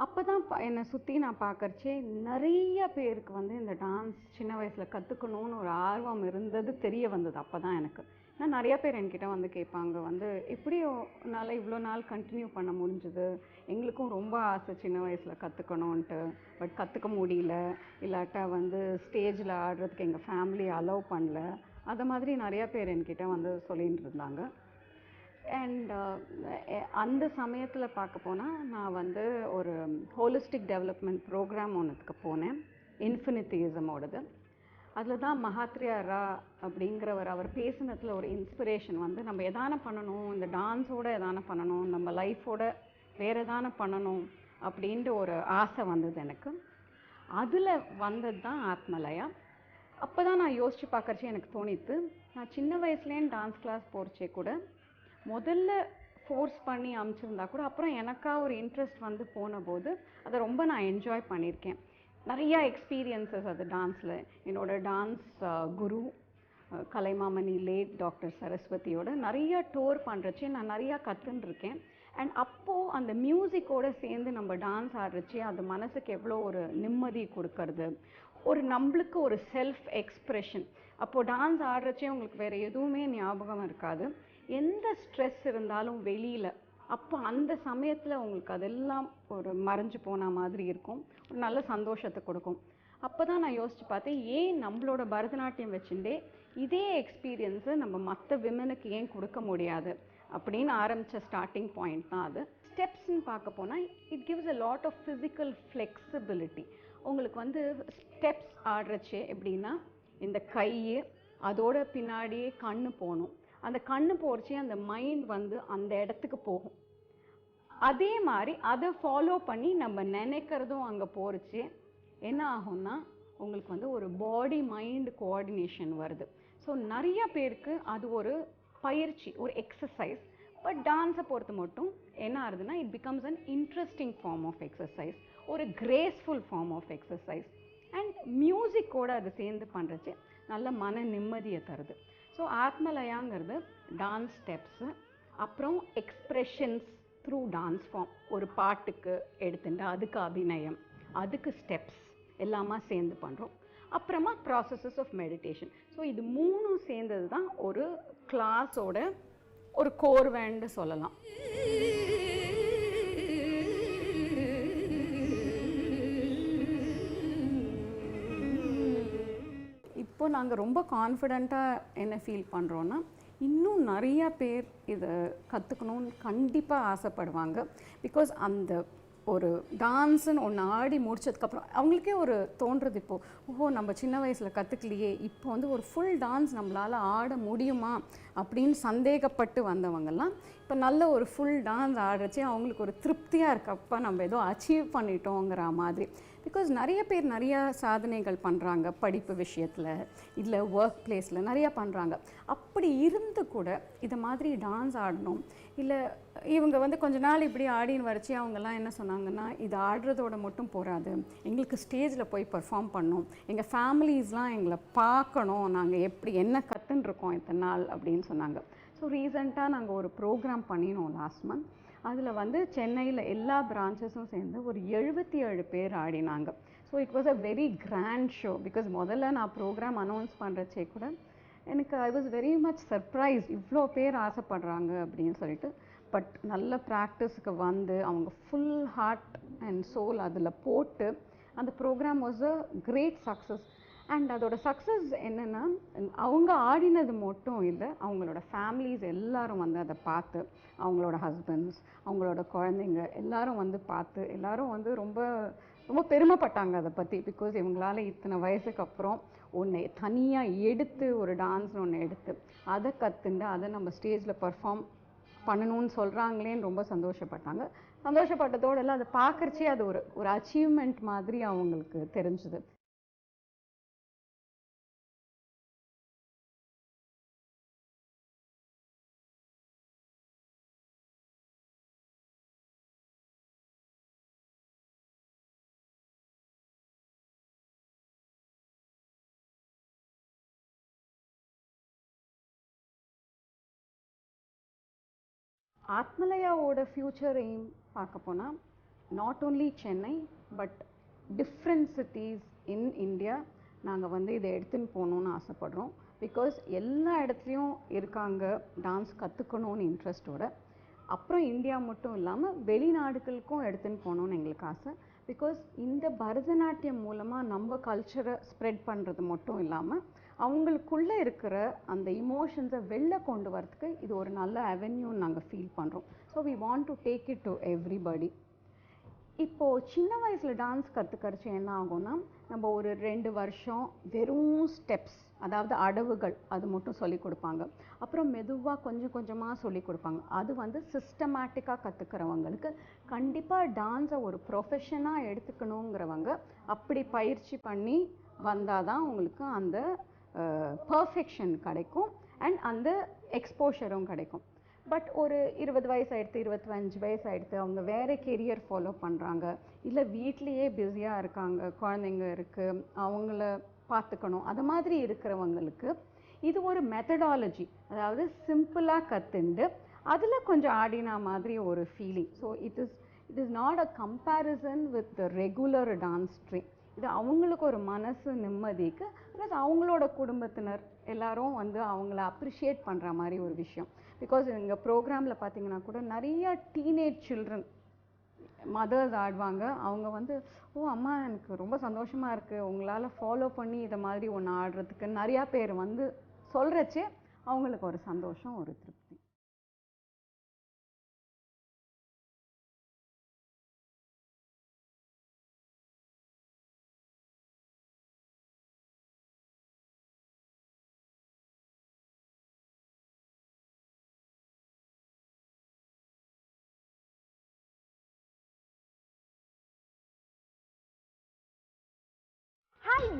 S7: அப்போ தான் என்னை சுற்றி நான் பார்க்கறச்சே நிறைய பேருக்கு வந்து இந்த டான்ஸ் சின்ன வயசில் கற்றுக்கணுன்னு ஒரு ஆர்வம் இருந்தது தெரிய வந்தது. அப்போ தான் எனக்கு நான் நிறையா பேர் என்கிட்ட வந்து கேட்பாங்க, வந்து எப்படி என்னால் இவ்வளோ நாள் கண்டினியூ பண்ண முடிஞ்சுது, எங்களுக்கும் ரொம்ப ஆசை சின்ன வயசில் கற்றுக்கணுன்ட்டு, பட் கற்றுக்க முடியல, இல்லாட்டா வந்து ஸ்டேஜில் ஆடுறதுக்கு எங்கள் ஃபேமிலி அலோவ் பண்ணல. அது மாதிரி நிறையா பேர் என்கிட்ட வந்து சொல்லிகிட்டு இருந்தாங்க. அண்ட் அந்த சமயத்தில் பார்க்க போனால் நான் வந்து ஒரு ஹோலிஸ்டிக் டெவலப்மெண்ட் ப்ரோக்ராம் ஒன்றுக்கு போனேன், இன்ஃபினிட்டிசமோடது. அதில் தான் மஹாத்ரியா ரா அப்படிங்கிறவர் அவர் பேசினத்தில் ஒரு இன்ஸ்பிரேஷன் வந்து நம்ம எதான பண்ணணும், இந்த டான்ஸோடு எதான பண்ணணும், நம்ம லைஃபோட வேறு எதான பண்ணணும் அப்படின்ட்டு ஒரு ஆசை வந்தது எனக்கு. அதில் வந்தது தான் ஆத்மலயா. அப்போ தான் நான் யோசித்து பார்க்கறச்சே எனக்கு தோணித்து, நான் சின்ன வயசுலேன்னு டான்ஸ் கிளாஸ் போகிறச்சே கூட முதல்ல ஃபோர்ஸ் பண்ணி அனுப்பிச்சிருந்தா கூட அப்புறம் எனக்கா ஒரு இன்ட்ரெஸ்ட் வந்து போன போது அதை ரொம்ப நான் என்ஜாய் பண்ணியிருக்கேன். நிறையா எக்ஸ்பீரியன்ஸஸ் அது டான்ஸில். என்னோடய டான்ஸ் குரு கலைமாமணி லேட் டாக்டர் சரஸ்வதியோட நிறையா டூர் பண்ணுறச்சே நான் நிறையா கற்றுன்ருக்கேன். அண்ட் அப்போது அந்த மியூசிக்கோடு சேர்ந்து நம்ம டான்ஸ் ஆடுறச்சே அது மனசுக்கு எவ்வளோ ஒரு நிம்மதி கொடுக்கறது, ஒரு நம்மளுக்கு ஒரு செல்ஃப் எக்ஸ்ப்ரெஷன். அப்போது டான்ஸ் ஆடுறச்சே உங்களுக்கு வேறு எதுவுமே ஞாபகம் இருக்காது, எந்த ஸ்ட்ரெஸ் இருந்தாலும் வெளியில் அப்போ அந்த சமயத்தில் உங்களுக்கு அதெல்லாம் ஒரு மறைஞ்சு போன மாதிரி இருக்கும், ஒரு நல்ல சந்தோஷத்தை கொடுக்கும். அப்போ தான் நான் யோசித்து பார்த்தேன், ஏன் நம்மளோட பரதநாட்டியம் வச்சுட்டே இதே எக்ஸ்பீரியன்ஸை நம்ம மற்ற விமனுக்கு ஏன் கொடுக்க முடியாது அப்படின்னு ஆரம்பித்த ஸ்டார்டிங் பாயிண்ட் தான் அது. ஸ்டெப்ஸ்ன்னு பார்க்க போனால் it gives a lot of physical flexibility. உங்களுக்கு வந்து ஸ்டெப்ஸ் ஆடுறச்சே எப்படின்னா இந்த கை அதோட பின்னாடியே கண்ணு போகணும். அந்த கண்ணு போகிறச்சே அந்த மைண்ட் வந்து அந்த இடத்துக்கு போகும். அதே மாதிரி அதை ஃபாலோ பண்ணி நம்ம நினைக்கிறதும் அங்கே போகிறச்சே என்ன ஆகும்னா உங்களுக்கு வந்து ஒரு பாடி மைண்ட் கோஆர்டினேஷன் வருது. ஸோ நிறைய பேருக்கு அது ஒரு பயிற்சி, ஒரு எக்ஸசைஸ். பட் டான்ஸை பொறுத்த மட்டும் என்ன ஆகுதுன்னா it becomes an interesting form of exercise, ஒரு graceful form of exercise. And மியூசிக்கோடு அது சேர்ந்து பண்ணுறச்சு நல்ல மன நிம்மதியை தருது. ஸோ ஆத்மலயாங்கிறது டான்ஸ் ஸ்டெப்ஸு, அப்புறம் எக்ஸ்ப்ரெஷன்ஸ் த்ரூ டான்ஸ் ஃபார்ம். ஒரு பாட்டுக்கு எடுத்துட்டு அதுக்கு அபிநயம், அதுக்கு ஸ்டெப்ஸ் எல்லாமே சேர்ந்து பண்ணுறோம். அப்புறமா ப்ராசஸஸ் ஆஃப் மெடிடேஷன். ஸோ இது மூணும் சேர்ந்தது தான் ஒரு கிளாஸோட ஒரு கோர்வேன்னு சொல்லலாம். இப்போ நாங்கள் ரொம்ப கான்ஃபிடெண்ட்டாக என்ன ஃபீல் பண்ணுறோன்னா இன்னும் நிறையா பேர் இதை கற்றுக்கணுன்னு கண்டிப்பாக ஆசைப்படுவாங்க. பிகாஸ் அந்த ஒரு டான்ஸுன்னு ஒன்று ஆடி முடிச்சதுக்கப்புறம் அவங்களுக்கே ஒரு தோன்றுறது, இப்போது ஓஹோ நம்ம சின்ன வயசில் கற்றுக்கலையே, இப்போ வந்து ஒரு ஃபுல் டான்ஸ் நம்மளால் ஆட முடியுமா அப்படின்னு சந்தேகப்பட்டு வந்தவங்கெல்லாம் இப்போ நல்ல ஒரு ஃபுல் டான்ஸ் ஆடுறச்சே அவங்களுக்கு ஒரு திருப்தியாக இருக்கப்போ நம்ம ஏதோ அச்சீவ் பண்ணிட்டோங்கிற மாதிரி. பிகாஸ் நிறைய பேர் நிறையா சாதனைகள் பண்ணுறாங்க, படிப்பு விஷயத்தில் இல்லை ஒர்க் பிளேஸில் நிறையா பண்ணுறாங்க. அப்படி இருந்து கூட இதை மாதிரி டான்ஸ் ஆடணும் இல்லை இவங்க வந்து கொஞ்ச நாள் இப்படி ஆடின்னு வரைச்சி அவங்கெல்லாம் என்ன சொன்னாங்கன்னா இது ஆடுறதோட மட்டும் போகாது, எங்களுக்கு ஸ்டேஜில் போய் பெர்ஃபார்ம் பண்ணணும், எங்கள் ஃபேமிலிஸ்லாம் எங்களை பார்க்கணும், நாங்கள் எப்படி என்ன கற்றுன்ருக்கோம் இத்தனை நாள் அப்படின்னு சொன்னாங்க. ஸோ ரீசெண்டாக நாங்கள் ஒரு ப்ரோக்ராம் பண்ணினோம் லாஸ்ட் மந்த். அதில் வந்து சென்னையில் எல்லா பிரான்ச்சஸும் சேர்ந்து ஒரு 77 பேர் ஆடினாங்க. So it was a very grand show. Because முதல்ல நான் ப்ரோக்ராம் அனௌன்ஸ் பண்ணுறச்சே கூட எனக்கு I was very much surprise, இவ்வளோ பேர் ஆசைப்படுறாங்க அப்படின்னு சொல்லிட்டு. பட் நல்ல ப்ராக்டிஸுக்கு வந்து அவங்க ஃபுல் ஹார்ட் அண்ட் சோல் அதில் போட்டு அந்த programme was a great success. And அதோட சக்ஸஸ் என்னென்னா அவங்க ஆடினது மட்டும் இல்லை, அவங்களோட ஃபேமிலிஸ் எல்லாரும் வந்து அதை பார்த்து, அவங்களோட ஹஸ்பண்ட்ஸ், அவங்களோட குழந்தைங்க எல்லாரும் வந்து பார்த்து எல்லாரும் வந்து ரொம்ப ரொம்ப பெருமைப்பட்டாங்க அதை பற்றி. பிகாஸ் இவங்களால இத்தனை வயசுக்கு அப்புறம் ஒன்று தனியாக எடுத்து ஒரு டான்ஸ்னு ஒன்று எடுத்து அதை கற்றுண்டு அதை நம்ம ஸ்டேஜில் பர்ஃபார்ம் பண்ணணும்னு சொல்கிறாங்களேன்னு ரொம்ப சந்தோஷப்பட்டாங்க. சந்தோஷப்பட்டதோடு எல்லாம் அதை பார்க்குறச்சே அது ஒரு அச்சீவ்மெண்ட் மாதிரி அவங்களுக்கு தெரிஞ்சுது. ஆத்மலயாவோட ஃப்யூச்சர் எய்ம் பார்க்க போனால் not only Chennai but different cities in India நாங்கள் வந்து இதை எடுத்துன்னு போகணுன்னு ஆசைப்படுறோம். பிகாஸ் எல்லா இடத்துலையும் இருக்காங்க டான்ஸ் கற்றுக்கணுன்னு இன்ட்ரெஸ்டோட. அப்புறம் இந்தியா மட்டும் இல்லாமல் வெளிநாடுகளுக்கும் எடுத்துன்னு போகணுன்னு எங்களுக்கு ஆசை. பிகாஸ் இந்த பரதநாட்டியம் மூலமாக நம்ம கல்ச்சரை ஸ்ப்ரெட் பண்ணுறது மட்டும் இல்லாமல் அவங்களுக்குள்ளே இருக்கிற அந்த இமோஷன்ஸை வெளில கொண்டு வரதுக்கு இது ஒரு நல்ல அவென்யூன்னு நாங்கள் ஃபீல் பண்ணுறோம். So we want to take it to everybody. இப்போது சின்ன வயசில் டான்ஸ் கற்றுக்கறச்சு என்ன ஆகும்னா நம்ம ஒரு 2 வருஷம் வெறும் ஸ்டெப்ஸ், அதாவது அடவுகள் அது மட்டும் சொல்லி கொடுப்பாங்க. அப்புறம் மெதுவாக கொஞ்சம் கொஞ்சமாக சொல்லி கொடுப்பாங்க. அது வந்து சிஸ்டமேட்டிக்காக கற்றுக்கிறவங்களுக்கு கண்டிப்பாக டான்ஸை ஒரு ப்ரொஃபஷனாக எடுத்துக்கணுங்கிறவங்க அப்படி பயிற்சி பண்ணி வந்தால் தான் உங்களுக்கு அந்த பர்ஃபெக்ஷன் கிடைக்கும் அண்ட் அந்த எக்ஸ்போஷரும் கிடைக்கும். பட் ஒரு 20 வயசு ஆகிடுத்து, 25 வயசு ஆகிடுத்து, அவங்க வேறு கெரியர் ஃபாலோ பண்ணுறாங்க, இல்லை வீட்லேயே பிஸியாக இருக்காங்க, குழந்தைங்க இருக்குது, அவங்கள பார்த்துக்கணும், அது மாதிரி இருக்கிறவங்களுக்கு இது ஒரு மெத்தடாலஜி, அதாவது சிம்பிளாக கற்றுண்டு அதில் கொஞ்சம் ஆடினா மாதிரி ஒரு feeling. So it is not a comparison with the regular dance dream. இது அவங்களுக்கு ஒரு மனசு நிம்மதிக்கு ப்ளஸ் அவங்களோட குடும்பத்தினர் எல்லாரும் வந்து அவங்கள அப்ரிஷியேட் பண்ணுற மாதிரி ஒரு விஷயம். பிகாஸ் எங்கள் ப்ரோக்ராமில் பார்த்தீங்கன்னா கூட நிறைய டீனேஜ் சில்ட்ரன் மதர்ஸ் ஆடுவாங்க. அவங்க வந்து ஓ அம்மா எனக்கு ரொம்ப சந்தோஷமாக இருக்குது, உங்களால் ஃபாலோ பண்ணி இதை மாதிரி ஒன்று ஆடுறதுக்கு நிறையா பேர் வந்து சொல்கிறச்சே அவங்களுக்கு ஒரு சந்தோஷம், ஒரு திருப்தி.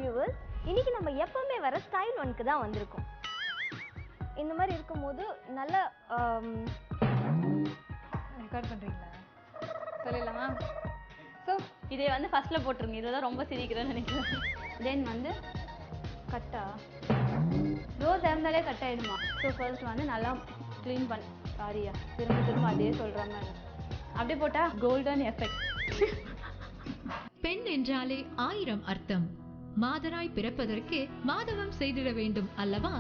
S6: வியூவர்ஸ், இன்னைக்கு நம்ம எப்பவுமே வர ஸ்டைல் ஒன்க்கு தான் வந்திருக்கோம். இந்த மாதிரி இருக்கும்போது நல்ல
S2: ரெக்கார்ட் பண்ணுறீங்களா? சொல்லிடலாமா? ஸோ
S5: இதே வந்து ஃபர்ஸ்ட்ல போட்டுருங்க, இதை தான் ரொம்ப சிரிக்கிறேன்னு நினைக்கிறேன். தென் வந்து கட்டா ரோஸ் இருந்தாலே கட் ஆகிடுமா. ஸோ ஃபர்ஸ்ட் வந்து நல்லா க்ளீன் பண்ண சாரியா திரும்ப திரும்ப அதே சொல்கிற மாதிரி அப்படியே போட்டால் கோல்டன் எஃபெக்ட்.
S1: பெண் என்றாலே 1000 அர்த்தம். மாதராய் பிறப்பதற்கு மாதவம் செய்திட வேண்டும் அல்லவா?